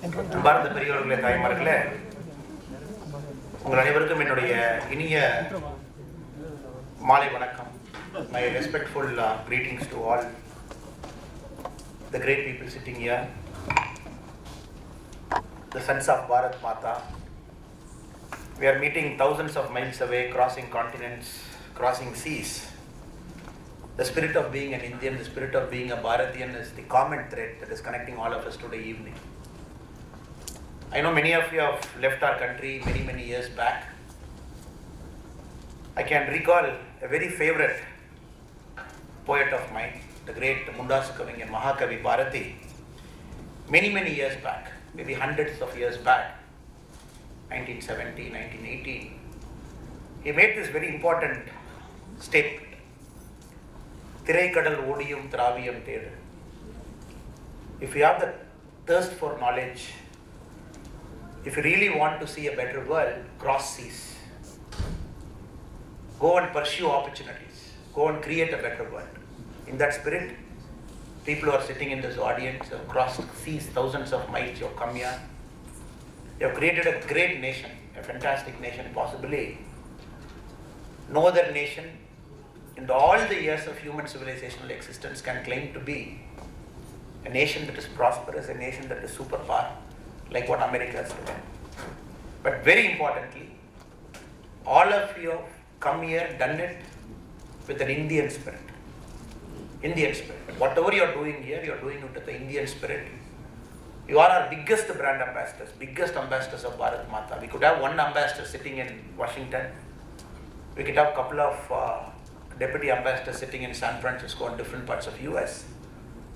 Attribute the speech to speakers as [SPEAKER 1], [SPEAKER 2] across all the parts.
[SPEAKER 1] அன்பார்ந்த பெரியவர்களே, தாய்மார்களே, உங்கள் அனைவருக்கும் என்னுடைய இனிய மாலை வணக்கம். My respectful greetings to all the great people sitting here, the sons of Bharat Mata. We are meeting thousands of miles away, crossing continents, crossing seas. The spirit of being an Indian, the spirit of being a Bharatian is the common thread that is connecting all of us today evening. I know many of you have left our country many years back. I can recall a very favorite poet of mine, the great Mundasakavi and Mahakavi Bharati, many years back, maybe hundreds of years back, 1970, 1918. He made this very important statement. Thirai kadal odiyum traviyam thedu. If you have the thirst for knowledge, if you really want to see a better world, cross seas. Go and pursue opportunities. Go and create a better world. In that spirit, people who are sitting in this audience have crossed seas, thousands of miles. You have come here. You have created a great nation, a fantastic nation, possibly no other nation in all the years of human civilizational existence can claim to be a nation that is prosperous, a nation that is superpower, like what America is today. But very importantly, all of you have come here, done it with an Indian spirit. Indian spirit. Whatever you are doing here, you are doing it with the Indian spirit. You are our biggest brand ambassadors, biggest ambassadors of Bharat Mata. We could have one ambassador sitting in Washington. We could have a couple of deputy ambassadors sitting in San Francisco and different parts of US.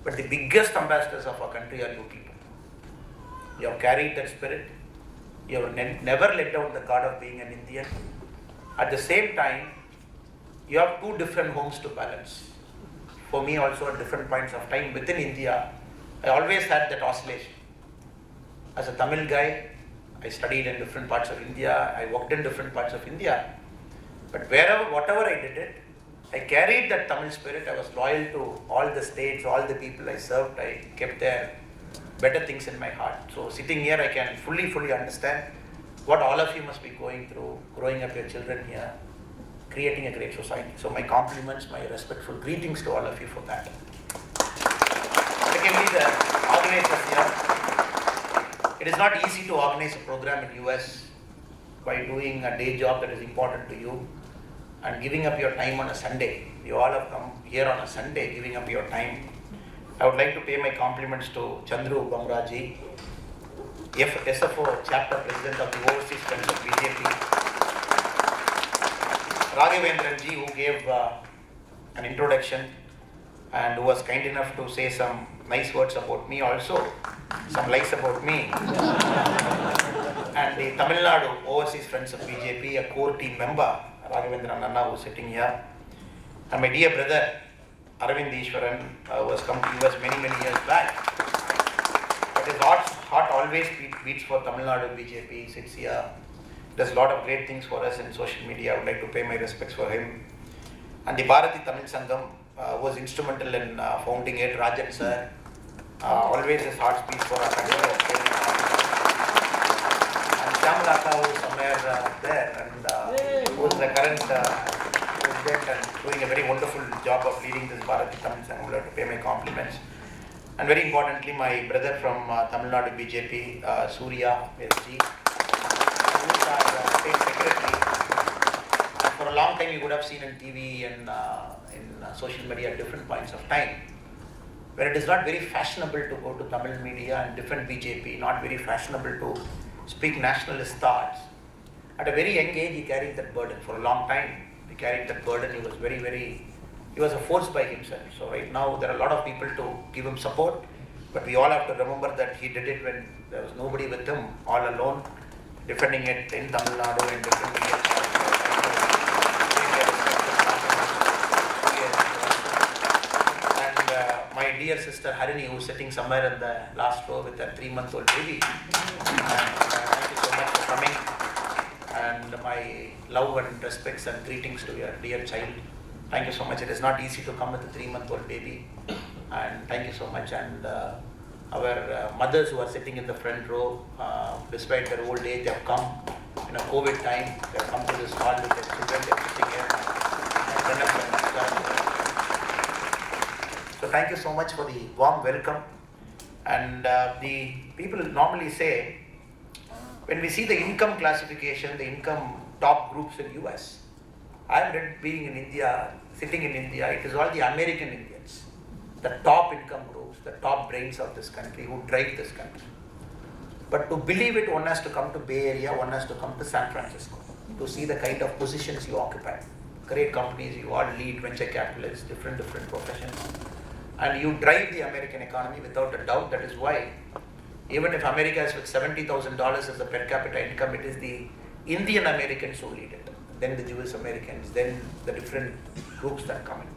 [SPEAKER 1] But the biggest ambassadors of our country are you people. You have carried that spirit. You have never let down the guard of being an Indian. At the same time, you have two different homes to balance. For me also at different points of time within India, I always had that oscillation. As a Tamil guy, I studied in different parts of India. I worked in different parts of India. But whatever I did it, I carried that Tamil spirit. I was loyal to all the states, all the people I served. I kept their better things in my heart. So sitting here, I can fully understand what all of you must be going through, growing up your children here, creating a great society. So my compliments, my respectful greetings to all of you for that. Secondly, the organizers here. It is not easy to organize a program in US by doing a day job that is important to you and giving up your time on a Sunday. You all have come here on a Sunday, giving up your time. I would like to pay my compliments to Chandru Bamraji, SFO chapter president of the Overseas Friends of BJP, Raghavendran ji, who gave an introduction and who was kind enough to say some nice words about me also, some lies about me, and the Tamil Nadu Overseas Friends of BJP, a core team member, Raghavendran Anna, who is sitting here, and my dear brother Aravind Ishwaran, who has come to US many years back. But his heart always beats for Tamil Nadu BJP. He sits here, does a lot of great things for us in social media. I would like to pay my respects for him. And the Bharati Tamil Sangam was instrumental in founding it. Rajan sir, always his heart beats for our country. And Shyamlata, who is somewhere there, and who is the current president and doing a very wonderful job of leading this Bharati Tamil Sangam. I would like to pay my compliments. And very importantly, my brother from Tamil Nadu BJP, Surya SG, who is our state secretary. For a long time, you would have seen on TV and in social media at different points of time, where it is not very fashionable to go to Tamil media and different BJP, not very fashionable to speak nationalist thoughts. At a very young age, he carried that burden. For a long time, he carried that burden. He was he was a force by himself. So right now, there are a lot of people to give him support, but we all have to remember that he did it when there was nobody with him, all alone, defending it in Tamil Nadu and different areas. And my dear sister Harini, who is sitting somewhere in the last row with a 3-month-old baby. And thank you so much for coming. And my love and respects and greetings to your dear child. Thank you so much. It is not easy to come with a 3-month-old baby. And thank you so much. And our mothers who are sitting in the front row, despite their old age, they have come in a COVID time, they have come to this hall with their children, they are sitting here. So thank you so much for the warm welcome. And the people normally say, when we see the income classification, the income top groups in US, I've read being in India, sitting in India, it is all the American Indians, the top income groups, the top brains of this country who drive this country. But to believe it, one has to come to Bay Area, one has to come to San Francisco to see the kind of positions you occupy. Great companies, you all lead venture capitalists, different professions. And you drive the American economy without a doubt. That is why, even if America is with $70,000 as the per capita income, it is the Indian Americans who lead it. Then the Jewish Americans, then the different groups that come in.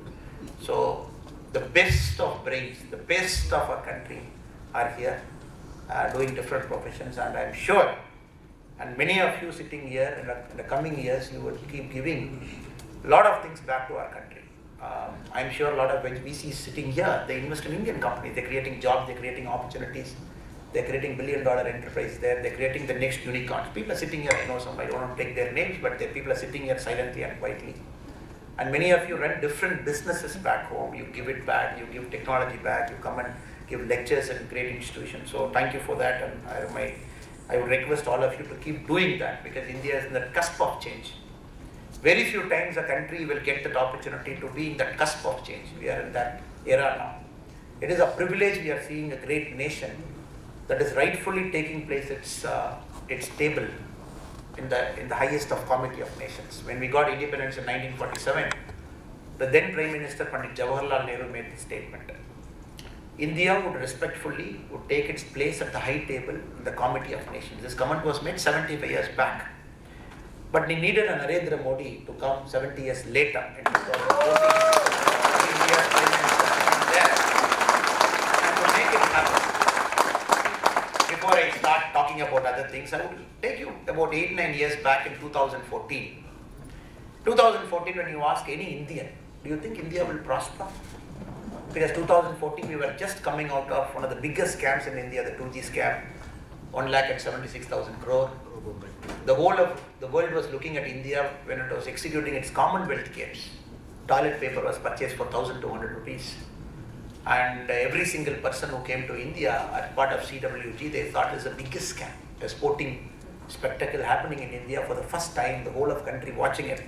[SPEAKER 1] So the best of brains, the best of our country are here doing different professions, and I'm sure, and many of you sitting here in the coming years, you will keep giving a lot of things back to our country. I'm sure a lot of VCs sitting here, they invest in Indian companies, they're creating jobs, they're creating opportunities, they're creating billion-dollar enterprise there, they're creating the next unicorns. People are sitting here, I know some, I don't want to take their names, but people are sitting here silently and quietly. And many of you run different businesses back home, you give it back, you give technology back, you come and give lectures in great institutions. So thank you for that, and I would request all of you to keep doing that, because India is in the cusp of change. Very few times a country will get that opportunity to be in that cusp of change. We are in that era now. It is a privilege. We are seeing a great nation that is rightfully taking place its table in the highest of comity of nations. When we got independence in 1947, the then Prime Minister Pandit Jawaharlal Nehru made this statement. India would respectfully take its place at the high table in the comity of nations. This comment was made 75 years back. But we needed a Narendra Modi to come 70 years later in 2014. India's Prime Minister there. And to make it happen, before I start talking about other things, I would take you about 8-9 years back in 2014. 2014, when you ask any Indian, do you think India will prosper? Because 2014, we were just coming out of one of the biggest scams in India, the 2G scam, 1,76,000 crore. The whole of the world was looking at India when it was executing its Commonwealth Games. Toilet paper was purchased for 1,200 rupees. And every single person who came to India as part of CWG, they thought it was the biggest scam. A sporting spectacle happening in India for the first time, the whole of country watching it,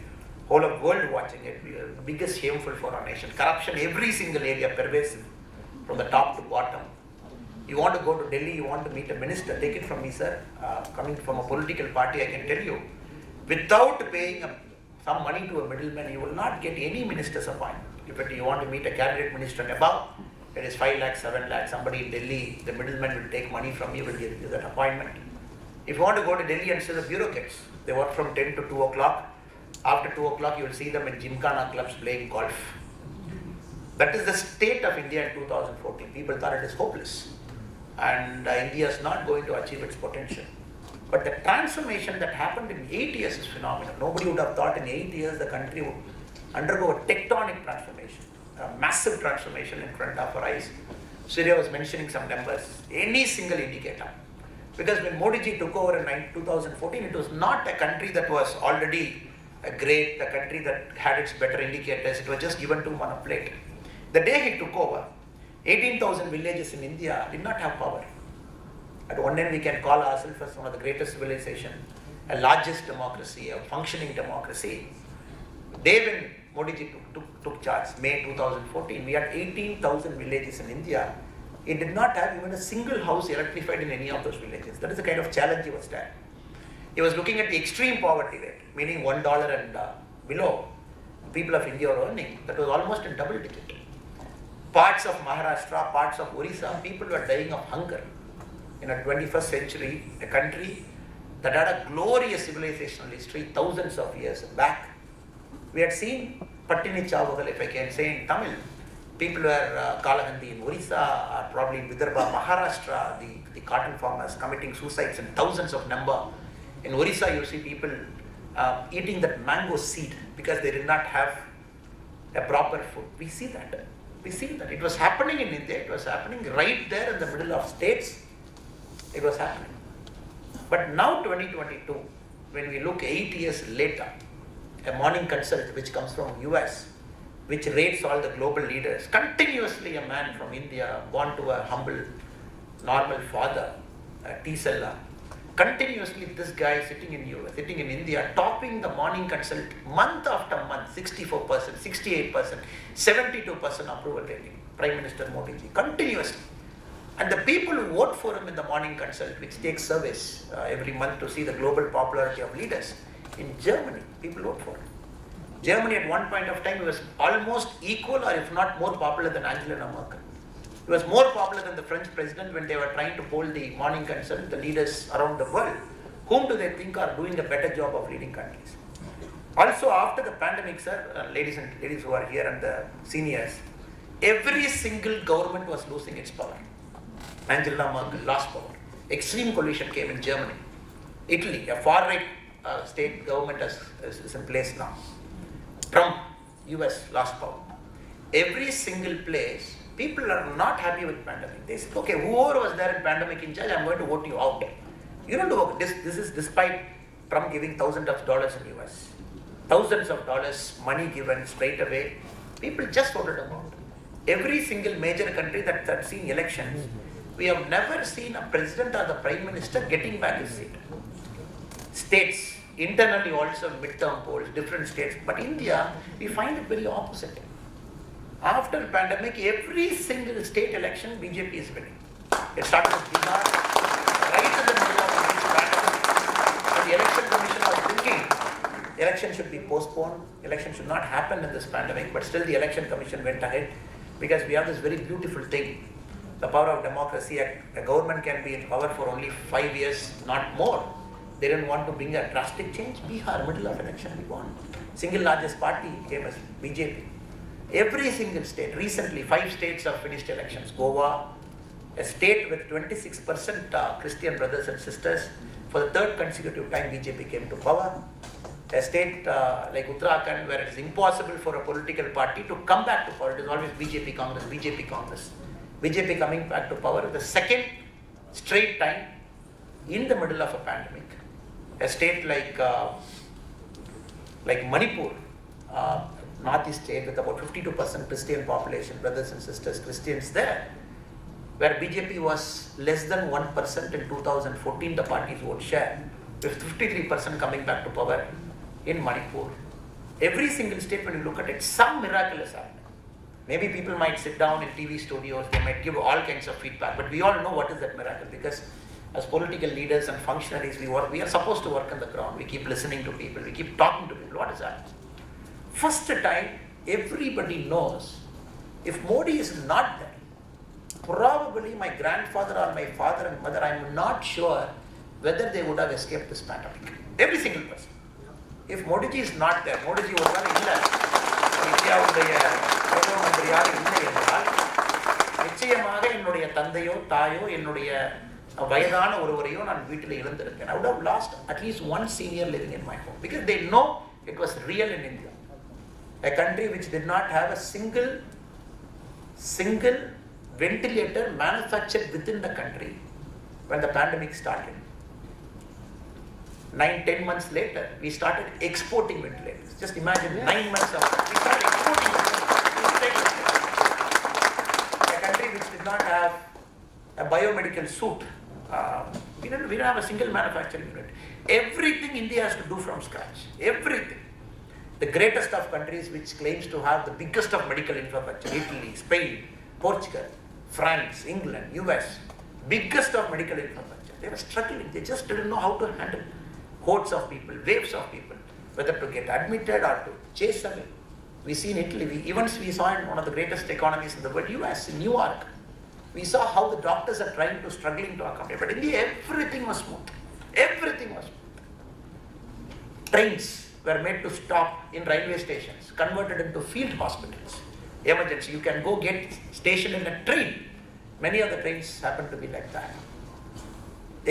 [SPEAKER 1] whole of world watching it. We are the biggest shameful for our nation. Corruption, every single area, pervasive, from the top to bottom. You want to go to Delhi, you want to meet a minister, take it from me, sir. Coming from a political party, I can tell you, without paying some money to a middleman, you will not get any minister's appointment. If you want to meet a cabinet minister and above, it is 5 lakhs, 7 lakhs. Somebody in Delhi, the middleman will take money from you, will give you that appointment. If you want to go to Delhi and see the bureaucrats, they work from 10 to 2 o'clock. After 2 o'clock, you will see them in Gymkhana clubs playing golf. That is the state of India in 2014. People thought it is hopeless. And India is not going to achieve its potential. But the transformation that happened in 8 years is phenomenal. Nobody would have thought in 8 years the country would undergo a tectonic transformation, a massive transformation in front of our eyes. Surya was mentioning some numbers, any single indicator. Because when Modi ji took over in 2014, it was not a country that was already a country that had its better indicators. It was just given to him on a plate. The day he took over, 18,000 villages in India did not have power. At one end, we can call ourselves as one of the greatest civilization, a largest democracy, a functioning democracy. Day when Modi ji took charge, May 2014, we had 18,000 villages in India. It did not have even a single house electrified in any of those villages. That is the kind of challenge he was there. He was looking at the extreme poverty rate, meaning $1 and below people of India are earning. That was almost in double digit. Parts of Maharashtra, parts of Orissa, people were dying of hunger. In a 21st century, a country that had a glorious civilizational history thousands of years back. We had seen Pattini Chavagal, if I can say in Tamil. People were Kalahandi in Orissa, or probably in Vidarbha, Maharashtra, the cotton farmers committing suicides in thousands of number. In Orissa, you see people eating that mango seed because they did not have a proper food. We see that. We see that it was happening in India, it was happening right there in the middle of states, it was happening. But now 2022, when we look 8 years later, a morning consult which comes from US, which rates all the global leaders, continuously a man from India, born to a humble, normal father, tea seller, continuously this guy sitting in US, sitting in India, topping the morning consult month after month, 64%, 68%, 72% approval rating, Prime Minister Modi ji, continuously. And the people who vote for him in the morning consult, which takes surveys every month to see the global popularity of leaders, in Germany, people vote for him. Germany at one point of time was almost equal or if not more popular than Angela Merkel. It was more popular than the French president when they were trying to poll the morning consult, the leaders around the world. Whom do they think are doing a better job of leading countries? Also, after the pandemic, sir, ladies who are here and the seniors, every single government was losing its power. Angela Merkel lost power. Extreme coalition came in Germany. Italy, a far-right state government is in place now. Trump, US lost power. Every single place, people are not happy with pandemic. They say, okay, whoever was there in pandemic in charge, I'm going to vote you out. You don't do this. This is despite Trump giving thousands of dollars in US. Thousands of dollars, money given straight away. People just voted him out. Every single major country that's seen elections, we have never seen a president or the prime minister getting back his seat. States, internally also midterm polls, different states. But India, we find it very opposite. After the pandemic, every single state election, BJP is winning. It started with Bihar, right in the middle of this pandemic. But the election commission was thinking, election should be postponed, election should not happen in this pandemic, but still the election commission went ahead because we have this very beautiful thing. The power of democracy, a government can be in power for only 5 years, not more. They didn't want to bring a drastic change. Bihar, middle of election, we won. Single largest party came as BJP. Every single state, recently 5 states have finished elections. Goa, a state with 26% Christian brothers and sisters, for the 3rd consecutive time BJP came to power. A state like Uttarakhand, where it is impossible for a political party to come back to power, it is always BJP Congress, BJP Congress. BJP coming back to power, the 2nd straight time in the middle of a pandemic. A state like Manipur, northeast state with about 52% Christian population, brothers and sisters, Christians there, where BJP was less than 1% in 2014, the party's vote share, with 53% coming back to power in Manipur. Every single state, when you look at it, some miracle is happening. Maybe people might sit down in TV studios, they might give all kinds of feedback, but we all know what is that miracle, because as political leaders and functionaries, we are supposed to work on the ground. We keep listening to people, we keep talking to people. What is that? First time, everybody knows, if Modi is not there, probably my grandfather or my father and mother, I'm not sure whether they would have escaped this pandemic. Every single person. If Modi ji is not there, Modi ji would have illa. Indiavuடைய பிரதம மந்திரி யாரும் இல்லை என்றால் நிச்சயமாக என்னுடைய தந்தையோ தாயோ என்னுடைய வயதான ஒருவரையோ நான் வீட்டில் இழந்திருக்கேன். I would have lost at least one senior living in my home because they know it was real in India. A country which did not have a single ventilator manufactured within the country when the pandemic started. 9-10 months later, we started exporting ventilators. Just imagine, 9 months after, we started exporting ventilators. A country which did not have a biomedical suit. We don't have a single manufacturing unit. Everything India has to do from scratch. Everything. The greatest of countries which claims to have the biggest of medical infrastructure, Italy, Spain, Portugal, France, England, US, biggest of medical infrastructure. They were struggling. They just didn't know how to handle hordes of people, waves of people, whether to get admitted or to chase away. We see in Italy, we saw in one of the greatest economies in the world, US, in New York. We saw how the doctors are struggling to accommodate. But in India, everything was smooth. Everything was smooth. Trains were made to stop in railway stations, converted into field hospitals. Emergency, you can go get stationed in a train. Many of the trains happen to be like that.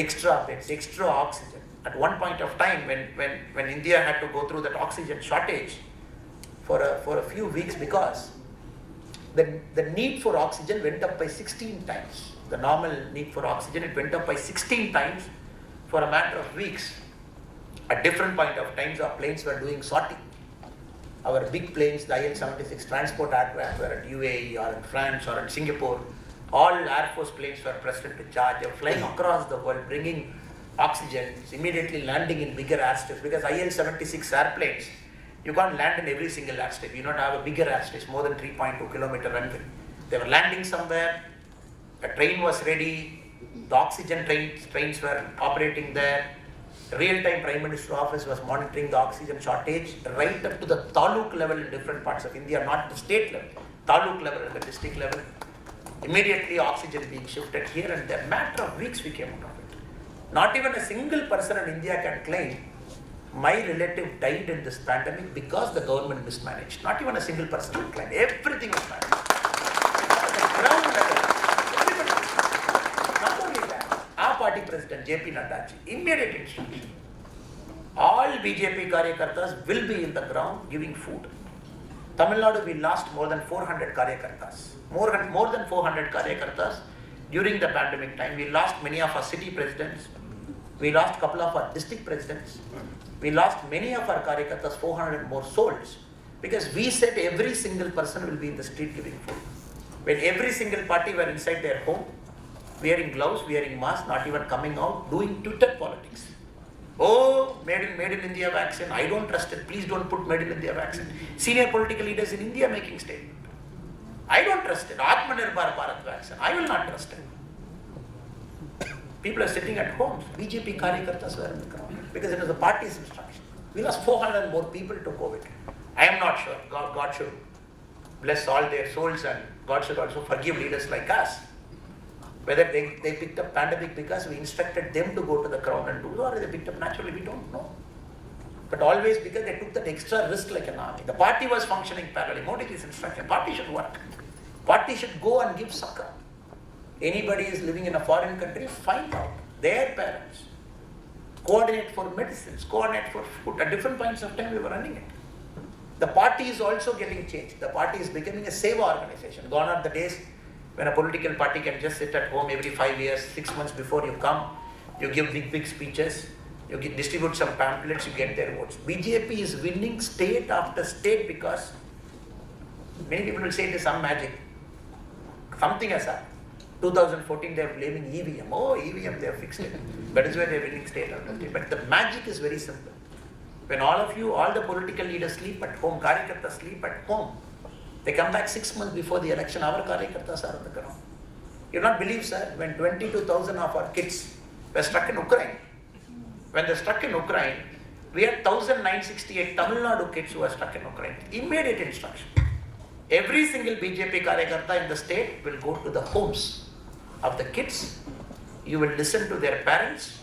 [SPEAKER 1] Extra beds, extra oxygen. At one point of time, when India had to go through that oxygen shortage for a few weeks because the need for oxygen went up by 16 times. The normal need for oxygen, it went up by 16 times for a matter of weeks. At different point of times, our planes were doing sortie. Our big planes, the IL-76 transport aircraft were at UAE or in France or in Singapore. All Air Force planes were present to charge. They were flying across the world, bringing oxygen, immediately landing in bigger airstrips, because IL-76 airplanes, you can't land in every single airstrip. You don't have a bigger airstrip, more than 3.2 kilometer runway. They were landing somewhere, a train was ready, the oxygen trains were operating there. Real-time Prime Minister's office was monitoring the oxygen shortage right up to the taluk level in different parts of India, not the state level, taluk level and the district level. Immediately oxygen being shifted here, and in a matter of weeks we came out of it. Not even a single person in India can claim my relative died in this pandemic because the government mismanaged. Not even a single person can claim. Everything was managed. At the ground level, everybody. Not only that, our party president JP Nadda, immediate instruction. All BJP Karyakartas will be in the ground giving food. Tamil Nadu, we lost more than 400 Karyakartas. More than 400 Karyakartas during the pandemic time. We lost many of our city presidents. We lost a couple of our district presidents. We lost many of our Karyakartas, 400 more souls. Because we said every single person will be in the street giving food. When every single party were inside their home, wearing gloves, wearing masks, not even coming out, doing Twitter politics. Oh, made in India vaccine, I don't trust it. Please don't put made in India vaccine. Senior political leaders in India making statement. I don't trust it. Atmanirbhar Bharat vaccine, I will not trust it. People are sitting at homes. BJP Karyakartas were in the ground because it was the party's instruction. We lost 400 more people to COVID. I am not sure. God should bless all their souls, and God should also forgive leaders like us. Whether they picked up pandemic because we instructed them to go to the ground and do, or they picked up naturally, we don't know. But always because they took that extra risk like an army. The party was functioning parallelly. Modi's instruction, party should work. Party should go and give succor. Anybody is living in a foreign country, find out their parents. Coordinate for medicines, coordinate for food. At different points of time we were running it. The party is also getting changed. The party is becoming a seva organization. Gone are the days when a political party can just sit at home every 5 years, 6 months before you come, you give big speeches, you distribute some pamphlets, you get their votes. BJP is winning state after state because many people will say it is some magic. Something has happened. 2014 they are blaming EVM. Oh, EVM, they have fixed it. That is why they are winning state after state. But the magic is very simple. When all the political leaders sleep at home, Karyakartas sleep at home, they come back 6 months before the election, our Karyakartas are on the ground. You will not believe, sir, when 22,000 of our kids were struck in Ukraine. When they struck in Ukraine, we had 1,968 Tamil Nadu kids who were struck in Ukraine. Immediate instruction. Every single BJP Karyakarta in the state will go to the homes of the kids. You will listen to their parents.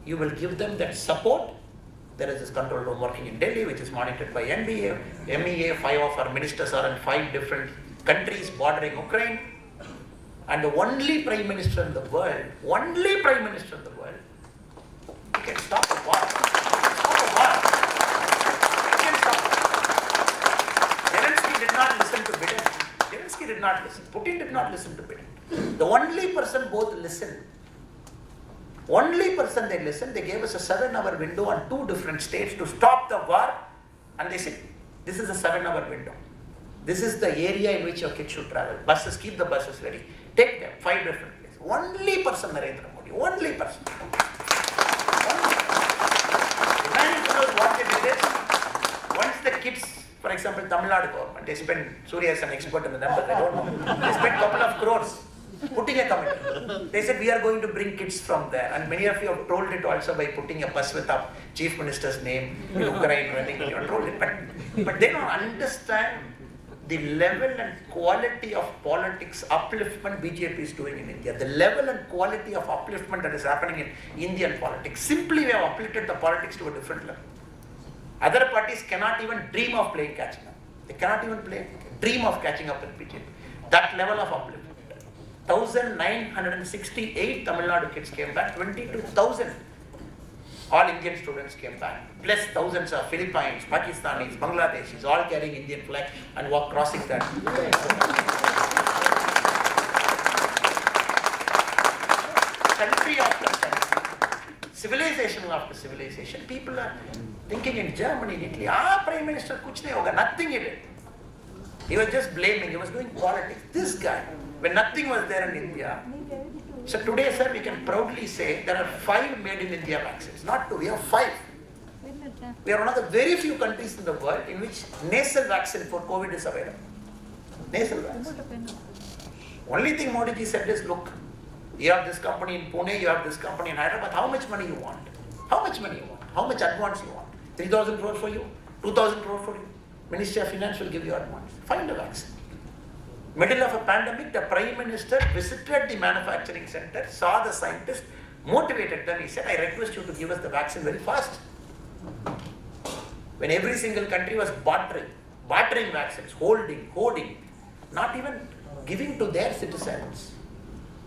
[SPEAKER 1] You will give them that support. There is this control room working in Delhi, which is monitored by NBA, MEA. 5 of our ministers are in 5 different countries bordering Ukraine. And the only Prime Minister in the world, he can stop the war. He can stop it. Zelensky did not listen to Biden. Zelensky did not listen. Putin did not listen to Biden. The only person both listened. Only person they listened, they gave us a 7-hour window on 2 different states to stop the war, and they said, this is a 7-hour window. This is the area in which your kids should travel. Buses, keep the buses ready. Take them, 5 different places. Only person, Narendra Modi, only person. Imagine what they did is, once the kids, for example, Tamil Nadu government, they spend, Surya is an expert in the numbers, I don't know, they spend a couple of crores putting a committee. They said we are going to bring kids from there, and many of you have told it also by putting a bus with our chief minister's name in Ukraine running. You have told it, but they don't understand the level and quality of politics upliftment BJP is doing in India. The level and quality of upliftment that is happening in Indian politics. Simply we have uplifted the politics to a different level. Other parties cannot even dream of playing catching up. They cannot even dream of catching up with BJP. That level of upliftment. 1,968 Tamil Nadu kids came back, 22,000 All Indian students came back, plus thousands of Philippines, Pakistanis, Bangladeshis, all carrying Indian flag and walk crossing that. Country after country, civilization after civilization, people are thinking in Germany, in Italy, Prime Minister, kuch nahi hoga, nothing he did. He was just blaming, he was doing politics. This guy, when nothing was there in India. So today, sir, we can proudly say there are 5 made in India vaccines, not 2, we have 5. We are one of the very few countries in the world in which nasal vaccine for COVID is available. Nasal vaccine. Only thing Modi ji said is, look, you have this company in Pune, you have this company in Hyderabad, how much money you want? How much money you want? How much advance you want? 3,000 crore for you? 2,000 crore for you? Ministry of Finance will give you advance. Find a vaccine. Middle of a pandemic, the Prime Minister visited the manufacturing center, saw the scientists, motivated them. He said, I request you to give us the vaccine very fast. When every single country was bartering vaccines, hoarding, not even giving to their citizens,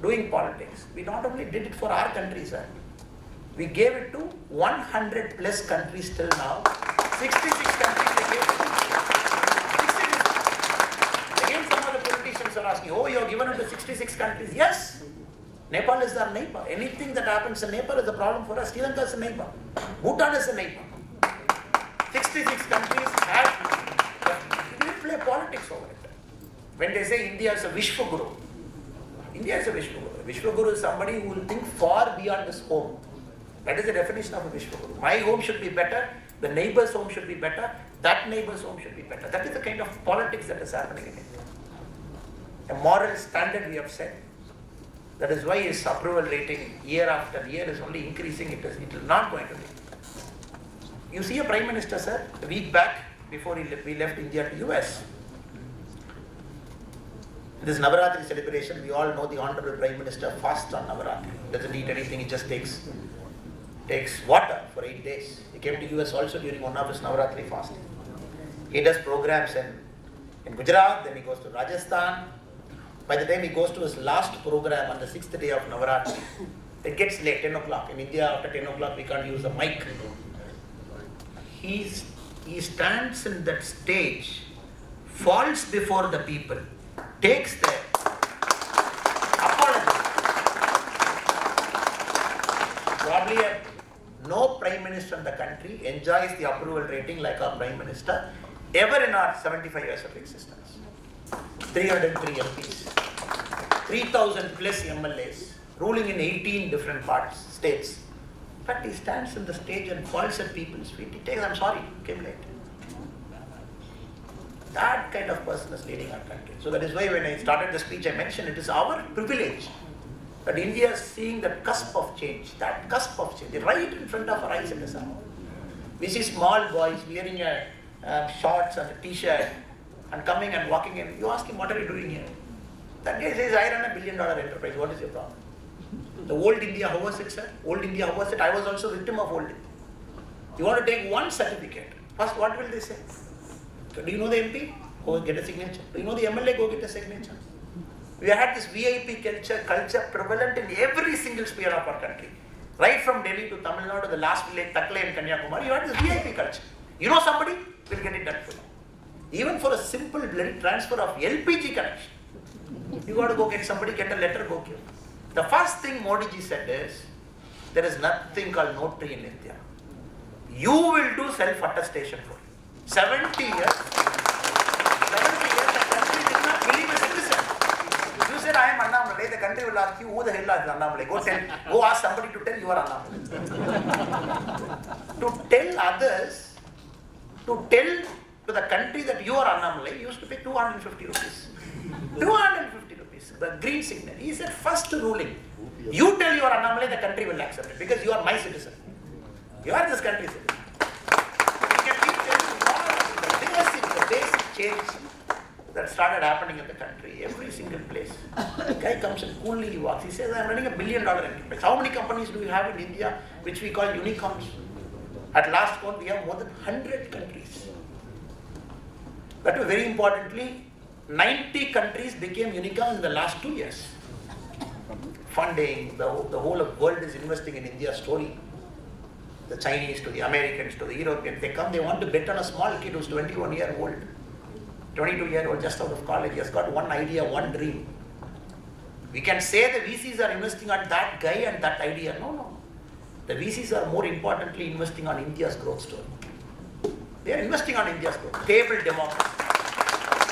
[SPEAKER 1] doing politics. We not only did it for our country, sir. We gave it to 100 plus countries till now. 66 countries they gave it. Again, some of the politicians are asking, oh, you have given it to 66 countries. Yes. Nepal is our neighbor. Anything that happens in Nepal is a problem for us. Sri Lanka is a neighbor. Bhutan is a neighbor. 66 countries have, we play politics over it. When they say India is a Vishwaguru, India is a Vishwaguru. Vishwaguru is somebody who will think far beyond his home. That is the definition of a Vishwaguru. My home should be better, the neighbor's home should be better, that neighbor's home should be better. That is the kind of politics that is happening in India. A moral standard we have set. That is why his approval rating year after year is only increasing. It is not going to be. You see a Prime Minister, sir, a week back before we left India to US. This Navaratri celebration, we all know the Honorable Prime Minister fasts on Navaratri. Doesn't eat anything, he just takes water for 8 days. He came to US also during one of his Navaratri fasting. He does programs in Gujarat, then he goes to Rajasthan. By the time he goes to his last program on the 6th day of Navaratri, it gets late, 10 o'clock. In India, after 10 o'clock, we can't use the mic. He stands in that stage, falls before the people, takes their apology. Probably no Prime Minister in the country enjoys the approval rating like our Prime Minister ever in our 75 years of existence. 303 MPs, 3,000 plus MLAs, ruling in 18 different states. In fact, he stands on the stage and falls at people's feet. He takes, I'm sorry, came late. That kind of person is leading our country. So that is why when I started the speech, I mentioned it is our privilege that India is seeing the cusp of change, right in front of our eyes in the sun. We see small boys wearing shorts and a t-shirt and coming and walking in. You ask him, what are you doing here? That guy says, I run $1 billion enterprise. What is your problem? The old India, how was it, sir? Old India, how was it? I was also victim of old India. You want to take one certificate. First, what will they say? So do you know the MP? Go get a signature. Do you know the MLA? Go get a signature. We had this VIP culture prevalent in every single sphere of our country. Right from Delhi to Tamil Nadu to the last village, Takle and Kanyakumari, you had this VIP culture. You know somebody? We'll get it done for you. Even for a simple bloody transfer of LPG connection, you got to go get somebody, get a letter, go give. The first thing Modi ji said is, there is nothing called notary in India. You will do self-attestation for you. 70 years, the country did not believe a citizen. You said, I am Annamalai, the country will ask you, who the hell is Annamalai? Go ask somebody to tell you are Annamalai. To tell others, to tell to the country that you are Annamalai, you used to pay 250 rupees. 250 rupees, the green signal. He said, first ruling, you tell you are Annamalai, the country will accept it because you are my citizen. You are this country's citizen. You can keep telling the basic change that started happening in the country, every single place. The guy comes and coolly walks. He says, I am running $1 billion enterprise. How many companies do we have in India which we call unicorns? At last count, we have more than 100 countries. But very importantly, 90 countries became unicorns in the last 2 years. Funding, the whole of world is investing in India's story. the Chinese to the Americans to the Europeans, they come, they want to bet on a small kid who's 21-year-old, 22-year-old, just out of college. He has got one idea, one dream. We can say the VCs are investing on that guy and that idea. No. The VCs are more importantly investing on India's growth story. They are investing on India's growth. Stable democracy.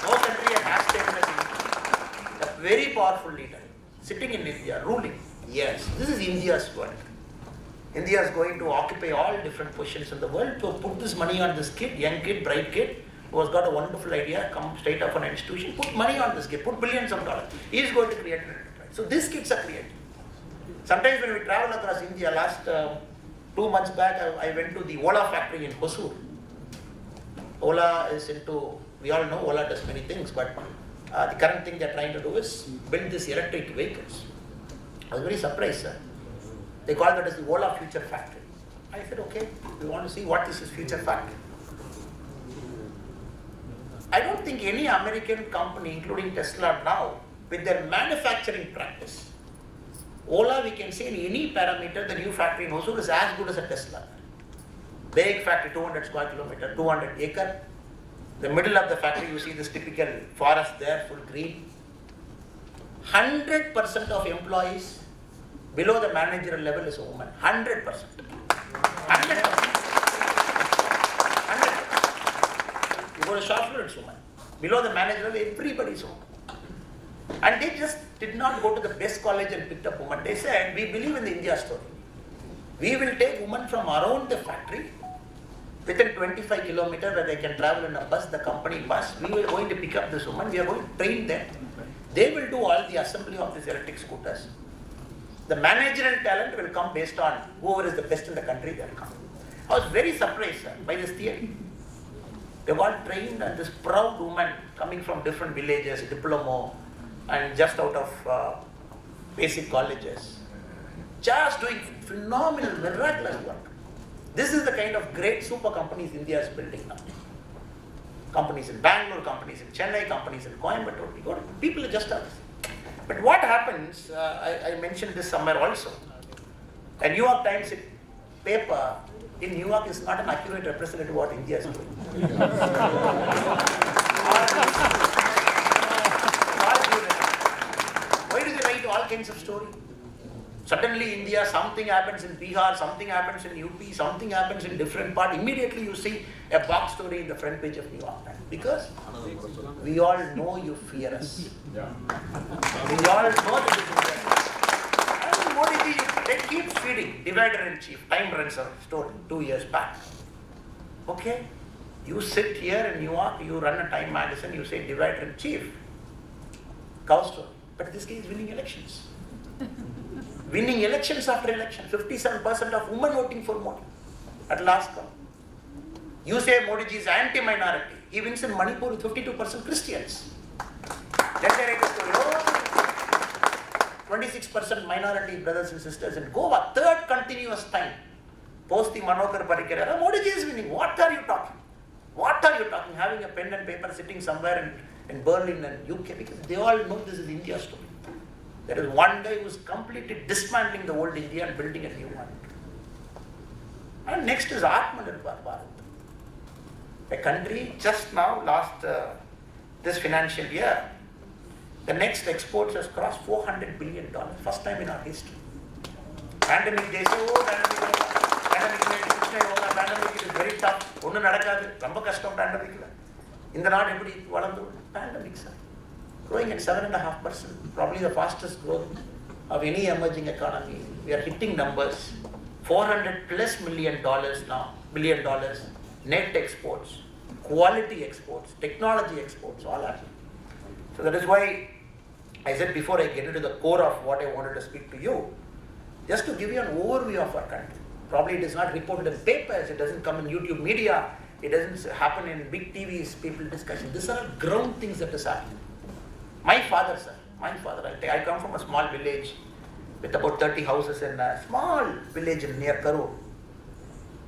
[SPEAKER 1] No country has stable as India. A very powerful leader sitting in India, ruling. Yes, this is India's world. India is going to occupy all different positions in the world to put this money on this kid, young kid, bright kid, who has got a wonderful idea, come straight up from an institution, put money on this kid, put billions of dollars. He is going to create an enterprise. So these kids are creating. Sometimes when we travel across India, last 2 months back, I went to the Ola factory in Hosur. Ola is into, we all know Ola does many things, but the current thing they're trying to do is build these electric vehicles. I was very surprised, sir. They call that as the Ola Future Factory. I said, okay, we want to see what is this future factory. I don't think any American company, including Tesla now, with their manufacturing practice, Ola, we can say in any parameter, the new factory in Hosur is as good as a Tesla. Big factory, 200 square kilometer, 200 acre. The middle of the factory, you see this typical forest there, full green. 100% of employees below the managerial level is a woman. 100%. 100%. 100%. You go to shop floor, it's woman. Below the managerial level, everybody is woman. And they just did not go to the best college and picked up women. They said, we believe in the India story. We will take women from around the factory within 25 kilometers where they can travel in a bus, the company bus. We are going to pick up this woman. We are going to train them. They will do all the assembly of these electric scooters. The managerial talent will come based on whoever is the best in the country, they will come. I was very surprised, sir, by this theory. They were all trained, and this proud woman coming from different villages, diploma, and just out of basic colleges, just doing phenomenal, miraculous work. This is the kind of great super companies India is building now. Companies in Bangalore, companies in Chennai, companies in Coimbatore. People are just others. But what happens, I mentioned this somewhere also, a New York Times paper in New York is not an accurate representative of what India is doing. Why do they write all kinds of stories? Suddenly India, something happens in Bihar, something happens in UP, something happens in different part. Immediately you see a box story in the front page of New York Times. Because we all know you fear us. We all know that you fear us. And Modi ji, they keep feeding, divider in chief. Time runs a story 2 years back. Okay, you sit here in New York, you run a Time magazine, you say divider in chief. Cow story. But this guy is winning elections. Winning elections after election. 57% of women voting for Modi at last count. You say Modi ji is anti-minority. He wins in Manipur with 52% Christians. Then they write a story. 26% minority brothers and sisters in Goa. Third continuous time. Post the Manokar Parrikar era, Modi ji is winning. What are you talking? What are you talking? Having a pen and paper sitting somewhere in Berlin and UK, because they all know this is India's story. There is one guy who is completely dismantling the old India and building a new one. And next is Atmanirbhar Bharat. A country just now, this financial year, the next exports has crossed $400 billion. First time in our history. Pandemic, they say, oh, pandemic is very tough. Onnu nadakadu, romba kashtam pandemic. In the naadu eppadi valandu? Pandemic, sir. Growing at 7.5%, probably the fastest growth of any emerging economy. We are hitting numbers, $400+ million now, $billion, net exports, quality exports, technology exports, all happening. So that is why I said before I get into the core of what I wanted to speak to you, just to give you an overview of our country. Probably it is not reported in papers, it doesn't come in YouTube media, it doesn't happen in big TVs, people discussion. These are ground things that is happening. My father, sir, I'll tell you, I come from a small village with about 30 houses in a small village near Karur.